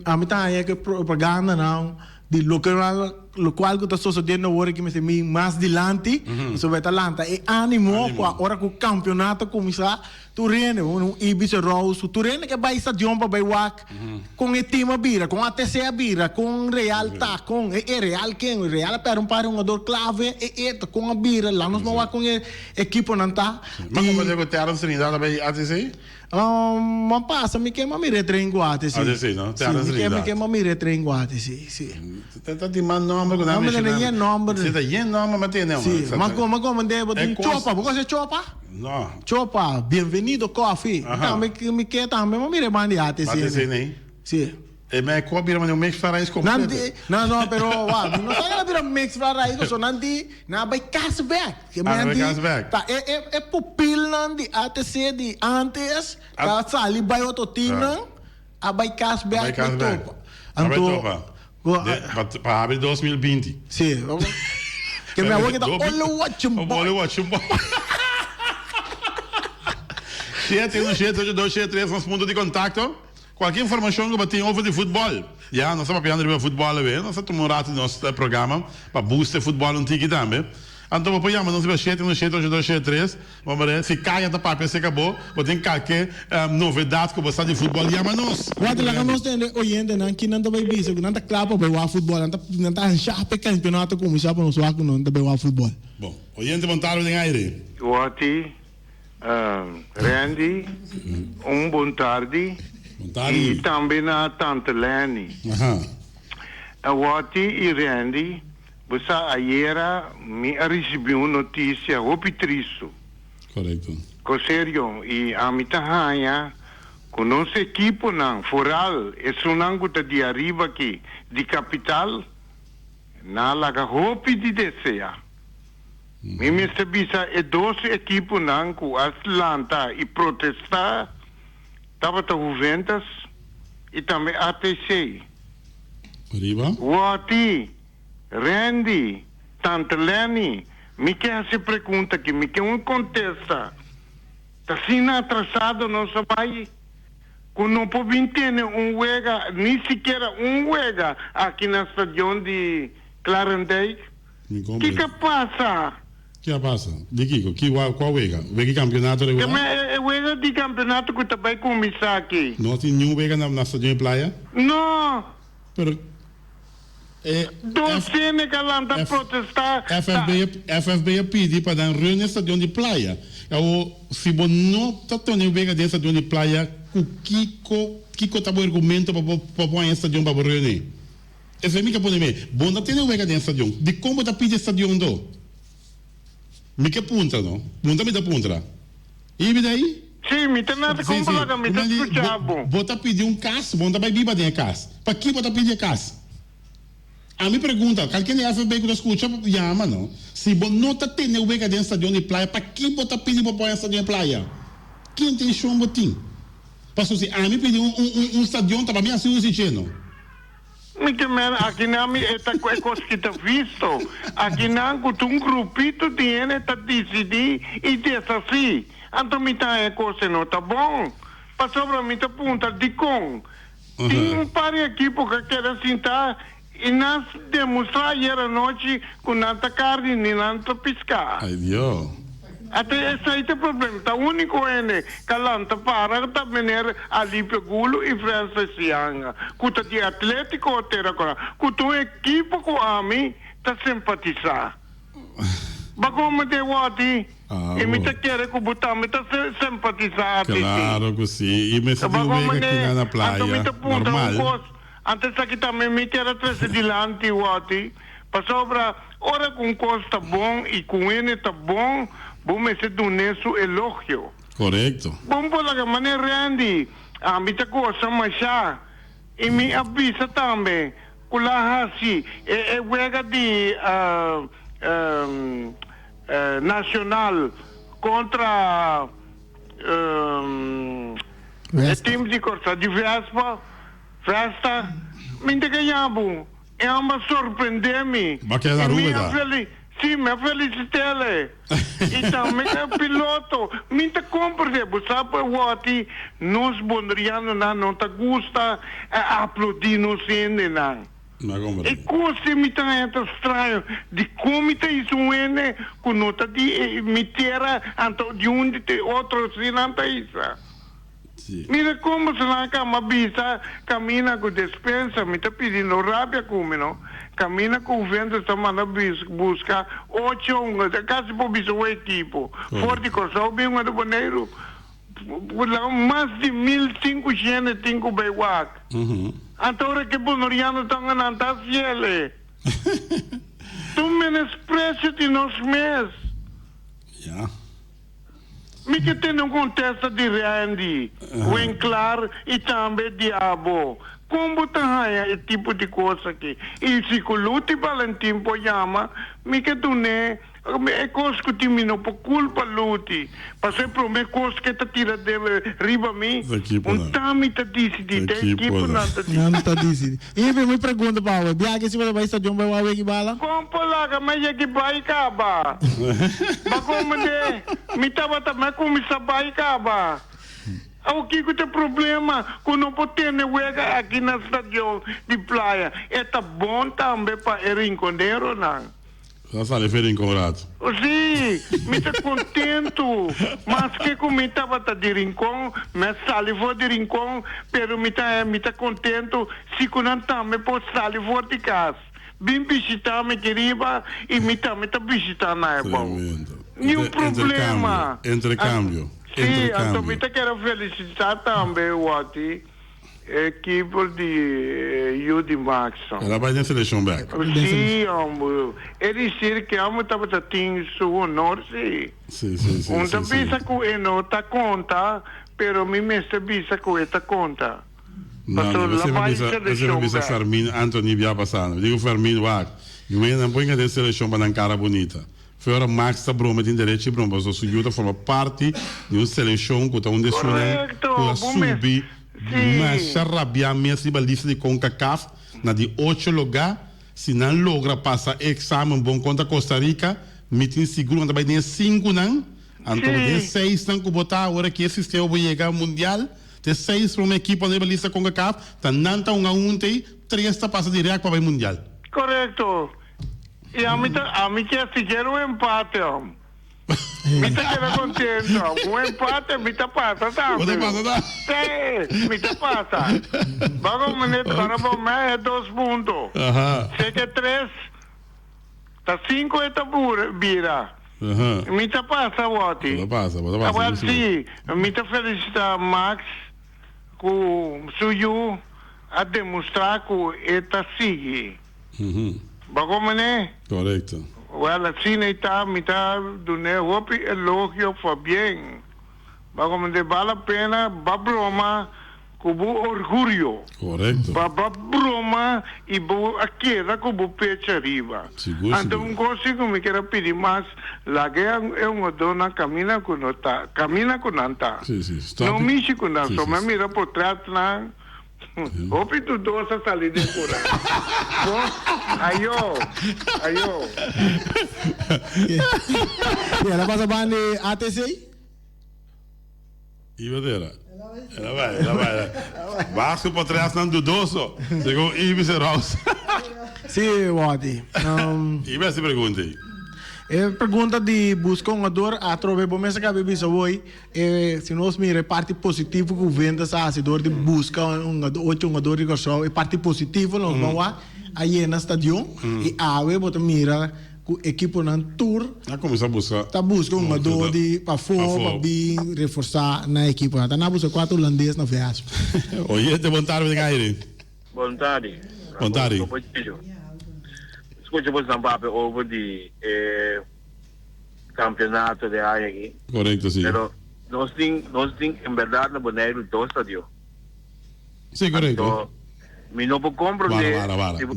A mim tá aí que propaganda não de local que está sucedendo agora aqui, mas mais dilante sobre Atalanta. E ânimo para agora que o campeonato começar, tu rende um Ibiza Rose, tu rende que vai estar jumpa vai wak com o time bira, com a TC bira, com Real tá, com Real quem, Real para um ador clave e com a bira lá nós vamos com equipe não tá. Mas como é que o Terence Trinidad vai ATC? Mas passa, me queima me retrem guate, sim. ATC, não? Terence Trinidad. Me queima me retrem guate, sim. Tenta de man nome, não me nem nome. Se tem nome, mas tem não. Sim, mas como devo de chopa, você chopa? Não. Chopa, bem-vindo coffee. Então me quer também, mas me remande ATC. ATC nem? Sim. E me cobra mas o mix para isso completo. Não, pero não sai para mix para isso, só nanti na vai cashback. Que cashback. Tá, é pupil nanti ATC de antes, tá sali vai outro tina, a vai cashback topa. Anto para abrir 2020. Sim. Que me avó que tá olho watching. 717-8273, nosso ponto de contato. Qualquer informação que você tem over de futebol. Já, nós estamos falando de futebol, nós estamos tomando um rato do nosso programa para booster futebol um tique também. Então, vou chamar, nós vamos 717-8273. Vamos ver, se caia da papel, se acabou, ou tem qualquer novidade que você de futebol, chama-nos. Quando lá nós temos oyente, que não está bem visto, que não está claro para o futebol, não está chapa campeonato como já para nós que não está bem o futebol. Bom, oyente, bom tarde, em aire. Wati, Randy, bom tarde. E também a tante Lenny. Wati e Randy, você ayer me recebeu notícia muito triste. Correto. Com sério, e a mim tá com nossa equipe não, foral, é sonango de arriba aqui, de capital, na laga hopi de deseja. Me sabia é 12 equipes não, com Atlanta e protestar, estava a Juventus e também ATC. Arriba? Wati, Randy, Tante Lenny, me quer se pergunta que me quer contesta. Está assim atrasado nosso pai. Quando não pode ter huega, nem sequer huega aqui na estação de Clarendale. O que passa? Que passa? De Kiko? Qual huega? Huega campeonato de huega? É huega de campeonato que também começar aqui. Não tem nenhum huega na estação de praia? Não. Pero Docene que ela anda a protestar. FFB pediu para dar reunião na estação de praia. Se você não está tendo huega de estação de praia, o Kiko está com argumento para pôr a estação para reunir. Esse é o que eu posso dizer. Bom, não tem huega de estação. De como está pedindo a estação do? Me que punta, não? Punta me dá punta. E daí? Sim, me tem nada como falar, me tem escutado. Bota pedir caso, bom, vai biba de caso. Para que bota pedir caso? A me pergunta, qualquer FB que escuta, chama, não? Se você não está tendo o beca de estação de praia, para que bota pedir para pôr a estação de praia? Quem tem chumbo tem? Passou assim, a me pedir estação, para mim assim, não? Aqui não é coisa que está visto. Aqui não, um grupito tem, está decidir e diz assim. Então, me tá é coisa não tá bom. Passou para mim, tá punta de com. Tem um par aqui porque quer sentar e nós demonstrar ayer à noite com nanta carne e nanta pescar. Ai, Deus. Até esse aí tem problema. Tá único é calanta para tá maneira ali pegulo e França Sianga. Cuta de Atlético ou terra agora. Cuta uma equipe com a mim tá simpatizar. Bagoma de Wati. E me tá querendo que botar me tá simpatizar. Claro que sim. E me se viu aqui na praia. Normal. Antes aqui também me quer trazer dilante Wati. Passou para hora com costa bom e com ele tá bom. Bom, me se doneço elogio. Correto. Bom, por la maneira Randy, a mim tá coisa mais já. E me avisa também, kula hasi, wega de nacional contra time de corsa de festa, me te ganhamos. É uma surpreender-me. Vai querer dar rua, sim, me felicitele. E também é piloto. Me te compreendo, sabe what? Nós bondrianos não te gusta aplaudir nos ende não. E coisa me tá estranho de como tá isso ende com nota de me terra anto de outro se não tá isso. Mira como se na cama bisa, camina com despensa, me tá pedindo rábia como não. Camina com o vento, está mandando buscar 8 quase por bisa o equipo. Forte corsão, bem um do boneiro. Mais de 1.500 tem que beiwak. Então, que bonoriano estão andando a ciele. Tu menosprecio de nós mesmos. Me que tem um contexto de Randy, o Enclar e também Diabo. Como tá esse tipo de coisa aqui? E se o Luti Valentim chama, me que tu né, é coisa que te não por culpa Luti. Passei por uma coisa que tá tira de riba mim. Tami tá decidido, a equipe não tá decidido. E me pergunta para o Biaga se vai estar de um bom que bala? Como polaga, mas é que vai acabar. Mas como de, me tava também como se vai acabar. O que tem problema com não poder wega aqui na estação de praia? É tá bom também para Rincondero, não? Já sabe, foi Rincon, sim, me tá contento. Mas que como me tava de Rincon, me salivou de Rincon, pero me tá contento se que não também por salivou de casa. Vim visitar me querida e me tá visitando na época. Nenhum problema. Intercâmbio. Sim, então me quero felicitar também o equipe de Judy Maxson. Ela vai na seleção back. Sim, ele disse que amo estava tendo seu honor, sim. Sim. Então pensa que ele não está conta, pero me mestre pensa que ele está conta. Não, você vai pensar Fermin, Anthony via passando. Digo Fermin, vai. Eu não põe a seleção para dar cara bonita. Fora Max está broma tem direito de broma, só sujuda forma parte de uma seleção que está onde suena para subir, mas rabia mesmo a lista de CONCACAF na de 8 lugar, se não logra passar exame bom contra Costa Rica, me tem seguro onde vai ter 5 não, então tem 6 não que botar agora que esse sistema vai chegar ao mundial, tem 6 para uma equipe onde vai lista CONCACAF, tá não tá 1-1 tem 3 está passa direto para o mundial. Correto. E a mim que assistir um empate, me tá querendo contento. Um empate, me tá passa, tá? Você passa, tá? Sim, me tá passa. Vamos menino, para o meu é 2 pontos. Sei que 3, tá 5 e tá vira. Me tá passa, Wati. Passa. Agora sim, me tá felicitar Max, com Suyu, a demonstrar que ele tá sigue. Bagom né? Correto. Well, assim está, me está dando hope elogio foi bem. Bagom de vale a pena, ba broma, cubo orgulho. Correto. Ba broma e bo aqui era cubo pecho arriba. Então um consigo me quero pedir mais, lá que é uma dona camina com nota, camina com nanta. Sim. Não mexe com nanta, só me mira por trás na. Hope tu dosa salir de cura. Ayo. E ela passa bem de ATC? E Madeira? Ela vai. Vasco por trás não dudoso. Chegou Ives e Rosa. Sim, Wadi. E vai se pergunta aí. Pergunta de busca um jogador, a trove bom mesa cabe bisa hoje, se nós mira parte positivo que venda a assidor de busca um jogador de só, é parte positivo nós vamos lá aí na estádio e ave bota mira o equipe na tour. Já começa a buscar. Tá busca um jogador de para fora, para reforçar na equipe. Tá na busca 4 holandês na viagem. Oi, de vontade de Gaire. Vontade. Vontade. Escuta você Mbappé over de campeonato de área aqui. Correto, sim. Pero nós tem em verdade na Bonaire 2 estádios. Sim, correto. Então, me não compro de.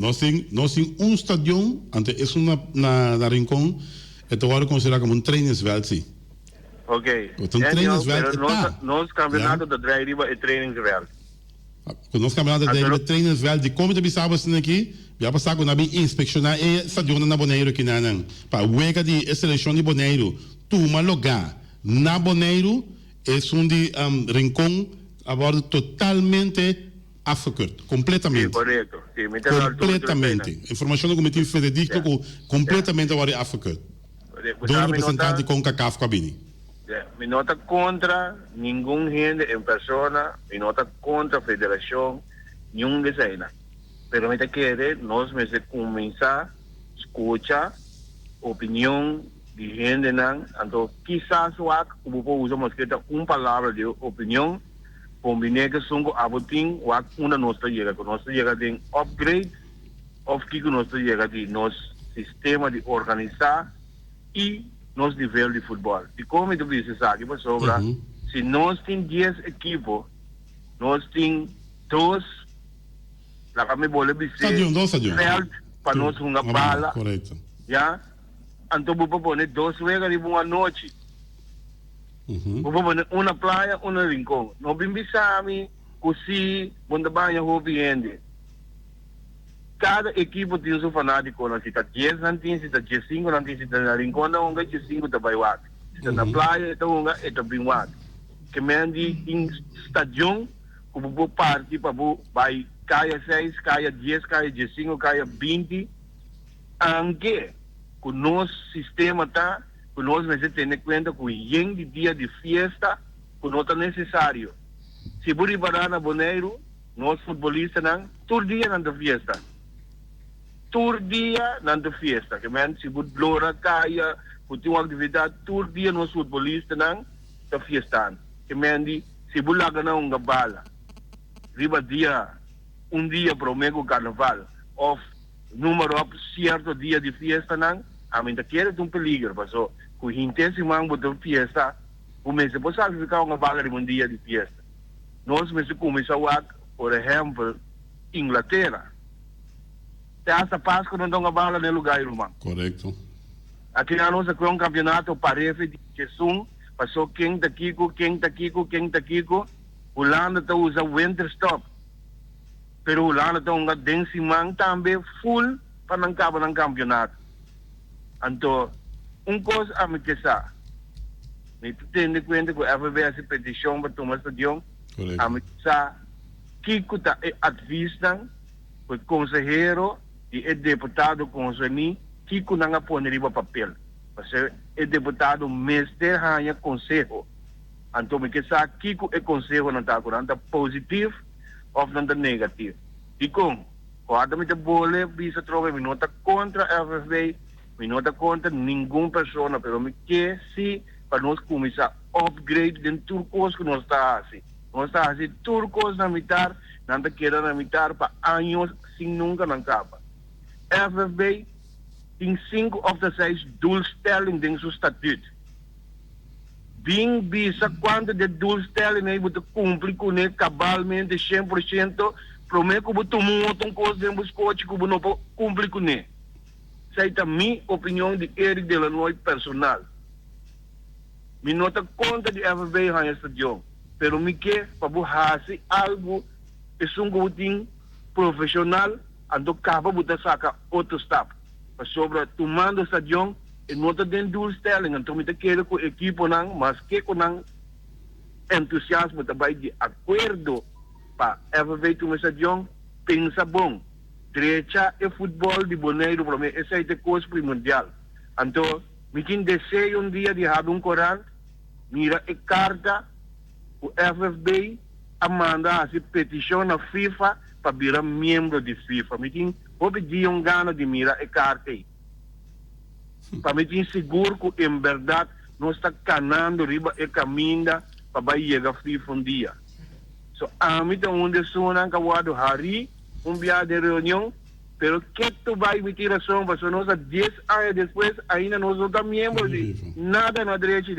Nós tem stadion, ante é na Rincón, é agora considerado como trainingsveld, sim. Ok. Então, trainingsveld nós campeonato da Drive é trainingsveld. Nós campeonato da Drive é trainingsveld, de como te pensava assim aqui, já passar com a inspecionar o stadion na Bonaire aqui na não. Para o de seleção de Bonaire, uma lugar na Bonaire é de Rincón, agora totalmente afgekeurd, completamente. Sim, correto. Sim, completamente. Informação do Comitê Federativo completamente agora afgekeurd. Door representante com CACAF cabine. Me nota contra nenhum gente em persona, me nota contra a federação, nenhum design. Pero me quer nós me começar a escutar opinião de gente não, então quizás o povo usa mais que uma palavra de opinião. Combine que sungo aboting wak una nossa chega tem upgrade of que nossa chega de nosso sistema de organizar e nosso nível de futebol. E como tu disse aqui para sobra, se nós tem 10 equipos, nós tem 2 lá que me bole dizer para nós uma bala. Correto. Já, então vou pôr 2 vezes de uma noite. Vou pôr uma praia, uma rincão. Não bimbisami, cosi, bunda banha, hobiende. Cada equipe tem seu fanático, não se está 10 não tem, se está 5 não tem, se está na rincão, não tem 5 está baiuado. Se está na praia, então está baiuado. Que mendi em estadião, como vou partir para vai caia 6, caia 10, caia 15, caia 20, anche com o nosso sistema tá, com nós mas tem conta com o de dia de festa, com não tá necessário. Se buri barana boneiro, nós futebolistas não, todo dia não da festa. Todo dia não da festa, que men se buri blora caia, com uma atividade, todo dia nós futebolistas não da festa. Que men di se buri laga não bala. Riba dia dia para o mego carnaval, ou número certo dia de festa não, a mim quer um peligro, passou. Com o intenso mango de festa, o mês depois sabe ficar uma vaga de um dia de festa. Nós mesmo começamos a, por exemplo, Inglaterra. Essa Páscoa não dá uma vaga no lugar, irmão. Correto. Aqui na nossa um campeonato parece de Jesus, passou quem tá Kiko, Holanda está usando winter stop. Pero Holanda está um densimang também full para não acabar no campeonato. Então, coisa a me queixar. Me tendo conta que a FBS petição para tomar estadião, a me queixar, Kiko está advista, o conselheiro e o deputado conselheiro, Kiko não põe riba papel. Porque o deputado mestre ganha conselho. Então, me queixar, Kiko é conselho não está curando positivo ou não está negativo. E como? Quando me bole, bisa trove, me nota contra a FBS, me nota contra nenhuma pessoa, mas me quer se para nós começar a upgrade dentro de turcos que nós está assim. Nós está assim, turcos na mitad, não querendo na mitad para anos, sem nunca não acaba. FFB tem 5 of the 6 doelstelling dentro do estatuto. Bem bisa quanto de doelstelling é que cumprir com ele cabalmente 100%, prometo que você monta coisa dentro dos coches que você não cumprir com ele. Essa é a minha opinião de Eric Delanoy personal. Me nota conta de FBI na estadião, pero me quer para fazer algo é um gotinho profissional, ando capa para sacar outro staff. Para sobre tomando estadião, e nota dentro do stelling, então me quer com a equipe não, mas que com não entusiasmo também de acordo para FBI tomar estadião, pensa bom. Direita é futebol de Bonaire para mim, essa é a coisa primordial. Então, Me tinha desejo dia de ter corante, mira e carta, o FFB, a mandar a petição na FIFA para virar membro de FIFA. Me tinha dia gana de mira e carta aí. Para me tinha seguro que, em verdade, nós está canando riba e caminho para chegar a FIFA dia. So, a mim tem onde sonan kawado hari, dia de reunião, pero que tu vai me tirar som, porque nós 10 anos depois ainda nós não estamos membros de nada na direita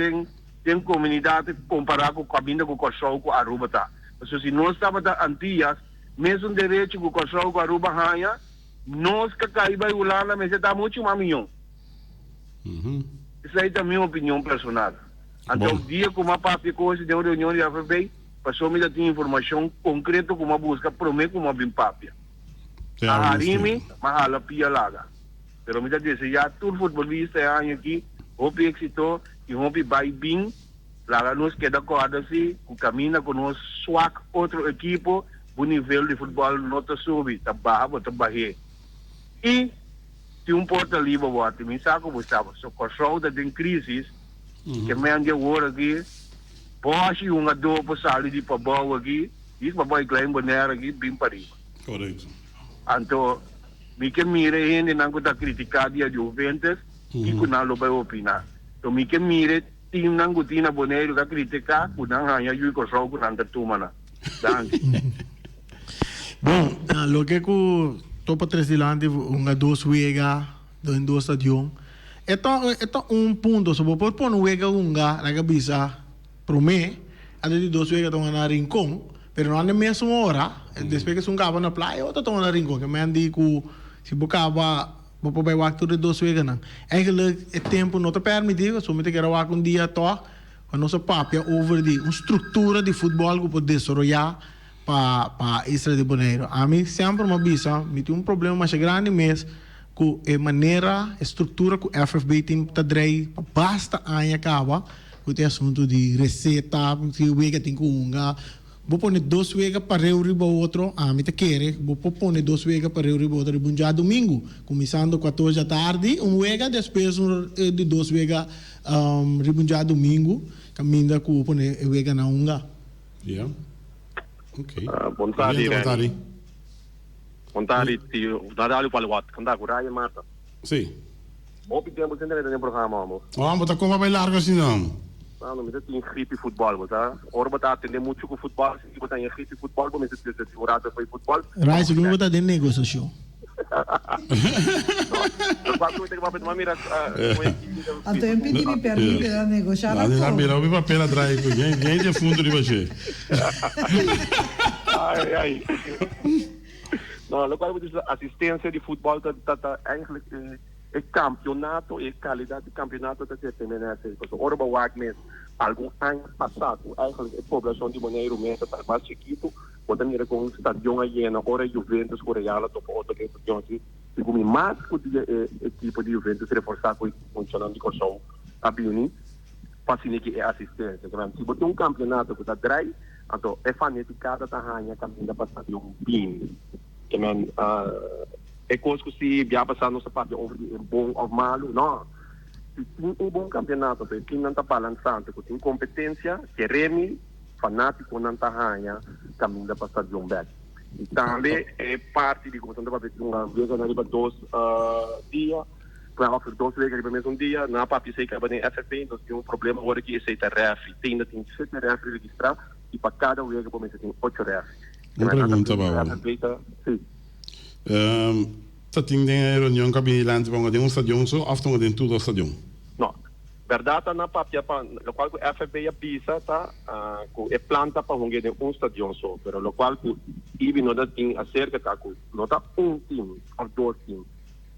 de comunidade comparado com a caminho com o cachorro com a Aruba tá. Porque se nós estamos antigas, mesmo direito com o cachorro com a Aruba hanha, nós que caí vai ular na mesa está muito mais milhão. Isso aí é a minha opinião personal. Então, o dia como a papi coisa de uma reunião de FFB, passou me dar informação concreta como a busca, promete como a bem papia. A harimi, mahala pia laga. Pero me dá dizer, já todo futebolista é aqui, hope éxito, e hope vai bem, laga nos queda corda assim, o caminho com nós swak outro equipo, o nível de futebol não está subi, está barra, está barre. E se porta livre, bota, me saco, você so cachorro da tem crise, que me ande agora aqui, pode dor para sair de pabau aqui, isso para vai claim banheiro aqui, bem para riba. Correto. Então, me que mire ainda não está criticado a Juventus, e que não vai opinar. Então, me que mire time não gotina banheiro que criticar, que não há ju cachorro que não está tomando. Bom, lo que topa tres dilante dos wega em dois stadion. Então ponto, se você pôr wega na cabeça, para mim, a de dois wega estão na rincón, pero não na mesma hora, depois que cava na praia, outra estão na rincón, que me digo, se você cava, você vai waktu de dois wega não. Eigenlijk é tempo não te permite, somente que era waktu dia to, a nossa papia over de uma estrutura de futebol que pode desenvolver para Isla de Bonaire. A mim sempre me avisa, me tem problema mais grande mesmo com a maneira, a estrutura que o FFB tem para trazer, basta a acaba, com o assunto de receita, se o wega tem que vou pôr dois wega para reunir o outro, a mim te quer, vou pôr dois wega para reunir o outro de já domingo, começando 14 da tarde, wega, depois de dois wega já domingo, caminho com o wega na unga. Yeah. Okay. Bontari. Bontari, nadali palwat, kanda kuraya mata. Sim. Hope tempo sempre tem programa, amor. Mas tá como vai largo assim não? Não, me tem gripe futebol, tá? Ora botar atender muito com futebol, se botar em gripe futebol, como se tivesse segurado para futebol. Rai, se não botar de negociação. Não, quando tem que fazer uma mira, Então, eu pedi me permite a negociar. Não, mira, o papel atrás, quem de fundo de você. Ai. Não, logo assistência de futebol tá eigenlijk é campeonato e qualidade de campeonato está se terminando. Ora para o Wagner, algum ano passado, eigenlijk a população de Bonaire mesmo está mais chiquito, quando mira com o estádio aí na hora Juventus coreana topa outra que assim, se como mais que a equipe de Juventus reforçar com funcionando de coração a Biuni, fascina que é assistência. Se botar um campeonato que está dry, então é fanaticada tá ranha caminho para estádio bem. Que man é coisa que se via passar nossa parte over bom ou malo, não. Se tem bom campeonato, se tem não está balançando, se tem competência, que remi fanático não está ranha caminho para estádio bem. E também é parte de como estava vendo uma vez na riba 2 dias, para oferecer 2 vezes riba mesmo dia, na papi sei que vai em FFP, nós temos problema agora que aceita ref, tem 7 ref registrados e para cada vez que tem 8 ref. Uma pergunta, Baba. Sim. Tá tem reunião cabinet para um stadion só, after tem tudo stadion. Não. Verdade na papia para o qual o FFB avisa tá com é planta para um stadion só, pero lo qual o IBI não tem acerca tá com não tá time ou 2 times.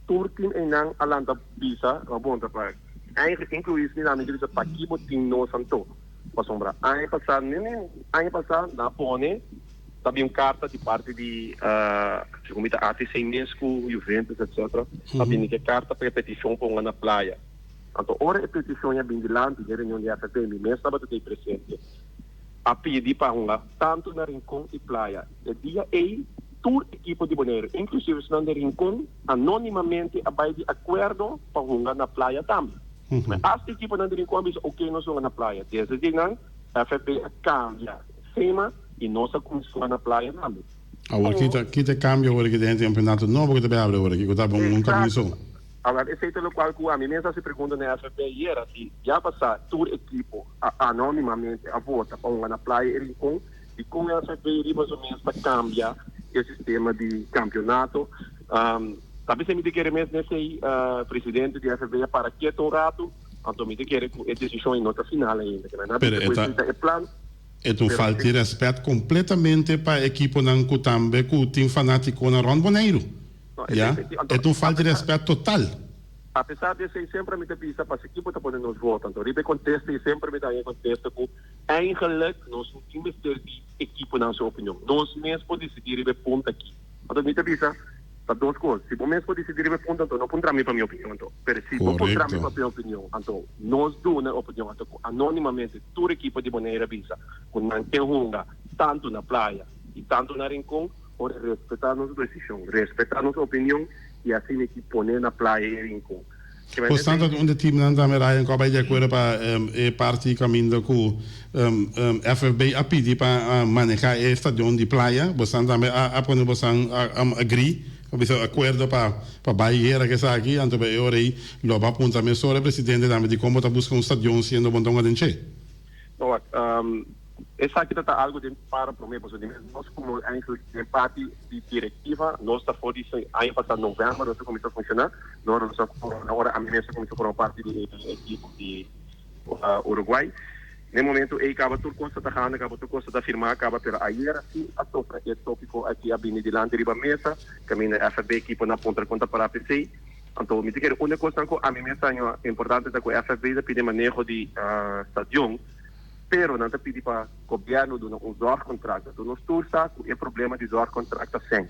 Tour team em não alanta visa, bom tá para eigenlijk incluir isso na medida para que o time não santo. Para sombra. Ano passado na pone também carta de parte de como está ATC Inesco, Juventus, etc. Também que carta para petição para na praia. Então, ora a petição é bem dilante, a reunião de FFP, mesmo estava presente. A pedir para tanto na Rincón e praia. O dia é toda a equipe de Bonaire, inclusive se não de Rincón, anonimamente vai de acordo para na praia também. Mas as equipas não têm como ok, nós vamos na praia. Desde que não, a FFB cambia cima e nossa comissão na praia também. Agora, que cambia agora que tem campeonato novo que também abre agora, que está bom nunca começou. Agora, esse é o qual a mim mesmo se pergunta na FFB era se já passar toda a equipe anonimamente a volta para uma na praia e com a FFB mais ou menos para cambiar esse sistema de campeonato. Talvez se me querer mesmo nesse presidente da FFB para quieto um rato, então me querer a decisão em nota final ainda. É plano. Então falta de respeito completamente para a equipe não que também que tem fanático na Ron Boneiro. Então falta de respeito total. Apesar de ser sempre me pisa para a equipe está podendo nos votar, então ele contesta e sempre me dá em contesta com eigenlijk nós não temos de equipe na sua opinião. Nós mesmos podemos decidir e ponto aqui. Então me pisa para duas coisas. Se você mesmo decidir e ponto, então não pondrá me para minha opinião. Então, se você pondrá me para minha opinião, então nós damos a opinião, então anonimamente toda a equipe de maneira visa, com não tem runga tanto na praia e tanto na rincão, por respeitar nossa decisão, respeitar nossa opinião e assim a equipe põe na praia e rincão. Portanto, onde time não está Ryan acaba de acordo para parte caminho com FFB a pedir para manejar o estadião de praia, você também a poner você agree, você acordo para Bahia que está aqui, então eu aí lo va apuntar me sobre presidente também de como está buscando estadião sendo bom tão adentro. Essa aqui está algo de para mim, nós como em parte de diretiva, nós está fora disso aí passado novembro, nós começou a funcionar, na hora a minha começou a formar parte de equipe de Uruguai. No momento aí acaba tudo coisa da Hana, acaba tudo coisa da firma, acaba pela ayer assim a topa é tópico aqui a bem de lá riba mesa, caminha a FB equipe na ponta conta para a PC. Então me dizer uma coisa que a minha mensagem é importante da que a FB de pedir manejo de estadião. Pero não te pedi para o governo de usar contrato. Então, nós todos sabemos o problema de usar contrato sem.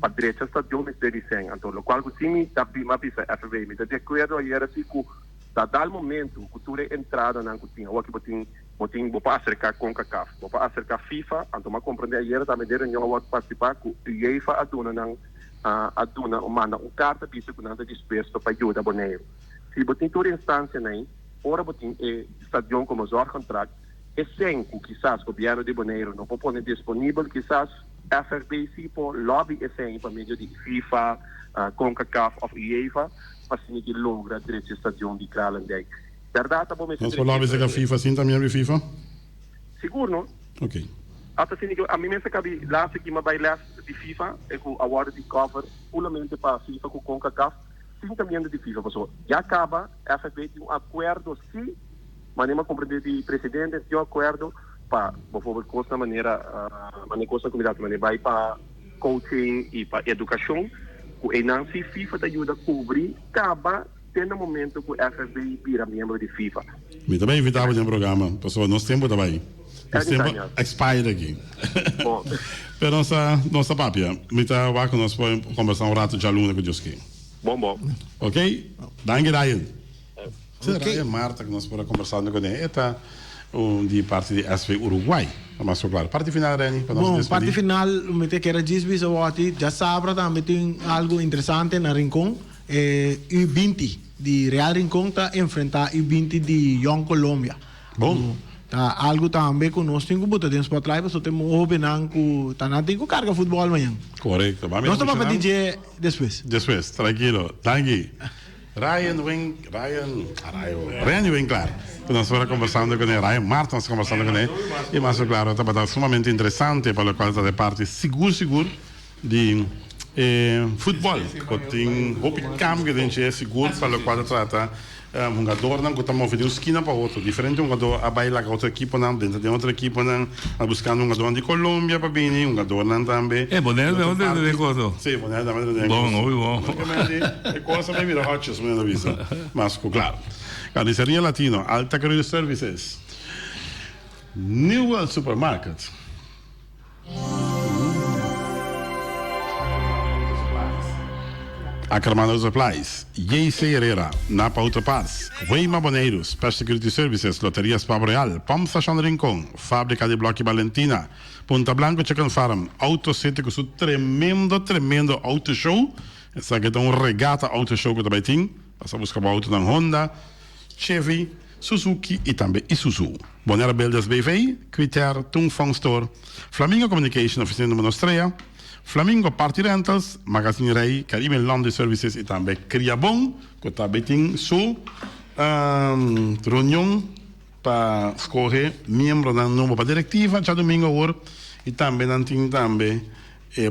Para direita estadião me pede sem. Então, o qual que me dá uma pista FV, me dá de acordo aí era assim que dá momento que tu entrada na cozinha, ou que botin vou para acercar com CACAF, vou para acercar FIFA, então me compreender aí era também der eu vou participar com UEFA aduna manda carta pista que nada disposto para ajuda boneiro. Se botin toda instância nem, ora botin estadião como usar contrato essenco, quizás, o governo de Boneiro não pode pôr disponível, quizás, FRB se por lobby essenco para meio de FIFA, CONCACAF ou UEFA, para se que logra direito de estadião de Kralandijk. Verdade, tá bom, mas... Mas por lobby se que a FIFA, sim, também é FIFA? Seguro, não? Ok. Até se que a mim mesmo cabe lá, se que me vai lá de FIFA, é com a award de cover, puramente para FIFA com CONCACAF, sim também de FIFA, pessoal. Já acaba, a FRB tem acordo, sim, mas nem compreender de presidente de acordo para, por favor, coisa maneira coisa comunidade, maneira vai para coaching e para educação, o Enansi FIFA te ajuda a cobrir, acaba tendo momento que o FFB vira membro de FIFA. Me também invitava no programa, pessoal, nós temos também. Nós temos expire aqui. Bom. Pero nossa papia, me tá lá que nós podemos conversar rato de aluno com Deus aqui. Bom. Ok? Danke, Ryan. Okay. Marta, que nós podemos conversar com ele, está de parte de SV Uruguai. Mas, claro, parte final, Reni, para nós despedir. Parte final, me te quero dizer, já sabe, também tem algo interessante na Rincón. U20 de Real Rincón está enfrentar U20 de Young Colômbia. Bom. Algo também que nós temos que botar dentro para trás, porque temos opening que está na tem que carga futebol amanhã. Correto. Nós estamos para DJ depois. Depois, tranquilo. Tranqui. Ryan vem claro. Nós estamos conversando com ele, Ryan Marta, nós estamos conversando com ele. E mais claro, está sumamente interessante para a qual está de parte seguro de futebol. Tem um campo que a gente é seguro para o qual trata um jogador não está movendo de uma esquina para outra. Diferente um jogador a bailar com outra equipe não, dentro de outra equipe não, buscando um jogador de Colômbia para vir, um jogador não também. Bonero de onde de coisa? Sim, Bonero de onde de coisa. Bom. É coisa para vir a Hotchis, me avisa. Mas claro. Carniceria Latino, Alta Career Services, New World Supermarket. Acramado Supplies, J.C. Herrera, Napa Auto Parts, Weima Boneiros, Pest Security Services, Loterias Pablo Real, Pump Station Rincón, Fábrica de Bloque Valentina, Punta Blanco Chicken Farm, Auto City com seu tremendo auto show. Essa aqui é um regata auto show que também tem. Passa a buscar o auto da Honda, Chevy, Suzuki e também Isuzu. Bonera Builders BV, Quiter, Tung Fong Store, Flamingo Communication, oficina número 3, Flamingo Party Rentals, Magazine Rei, Caribbean Laundry Services e também Criabon, que também tem sua reunião para escolher membro da nova diretiva, já domingo agora, e também tem também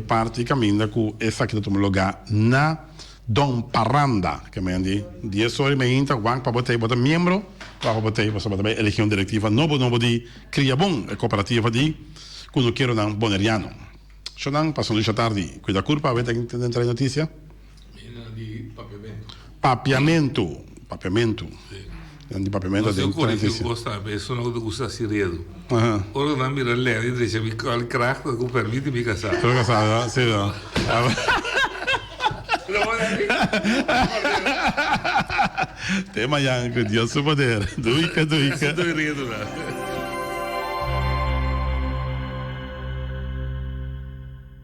parte caminho com essa que toma lugar na Dom Parranda, que me andi 10 horas me inta wang para botar membro para botar você botar eleição diretiva novo de Criabon, a cooperativa de quando quero não boneriano. Shonan passando de tarde, cuida curva, vai ter que entrar em notícia. De papiamento. Papiamento. Di papiamento di notícia. Sono gusta Siredo. Ora non mi ralleni, dice mi col crack con permiti mi casare. Sono casato, sì, no. Tema yang que Dios su poder. Duica. Estoy riendo.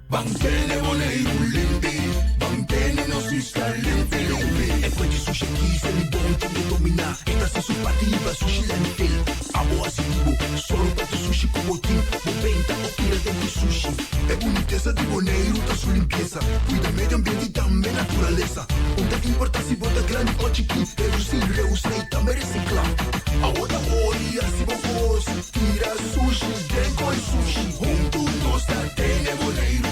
Banchene volei un limpi, banchene non si sta limpi. E poi ci sushi chi se li bonti di domina. E ta se suppativa sushi lentil. Amo asibu, solo per sushi como team. Moventa o pira de sushi. E boniteza di boneiro ta su limpieza. Cuida medio ambiente e também naturaleza. Onde que importa se bota grande ou chiquinho. Reduzir, reusar e também reciclar. Agora olha se vos tira sushi, dengo e sushi. Junto nós tem boneiro.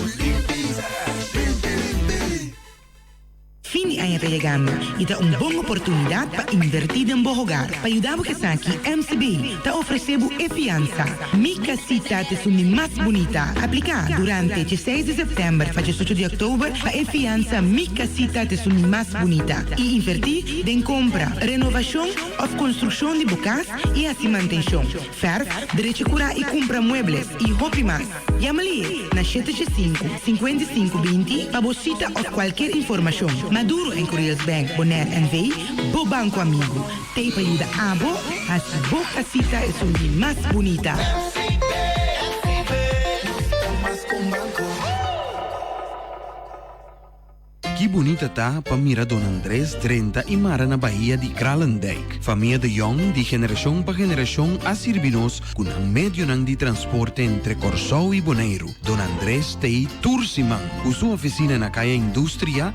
Fin di año llegando y da una buena oportunidad para invertir en tu hogar. Para ayudar a que aquí MCB te ofrecemos fianza. Mi casita te suena más bonita. Aplica durante el 6 de septiembre para el 8 de octubre para fianza. Mi casita te suena más bonita. Y invertir en compra, renovación o construcción de bocas y así mantención. Fer, derecho cura y compra muebles y hobby más. Llámale na 785-5520 para bolsita o cualquier información. Maduro en Correos Bank, Bonaire NV, Bo Banco Amigo. Te ayuda a Bo, así Bo casita es un más bonita. Que bonita tá para mirar Don Andrés 30 e Mara na Bahia de Kralendijk. Família de Jong, de geração para geração, a servir-nos com um meio de transporte entre Corsou e Bonaire. Don Andrés tem Tursiman, com sua oficina na Caia Indústria,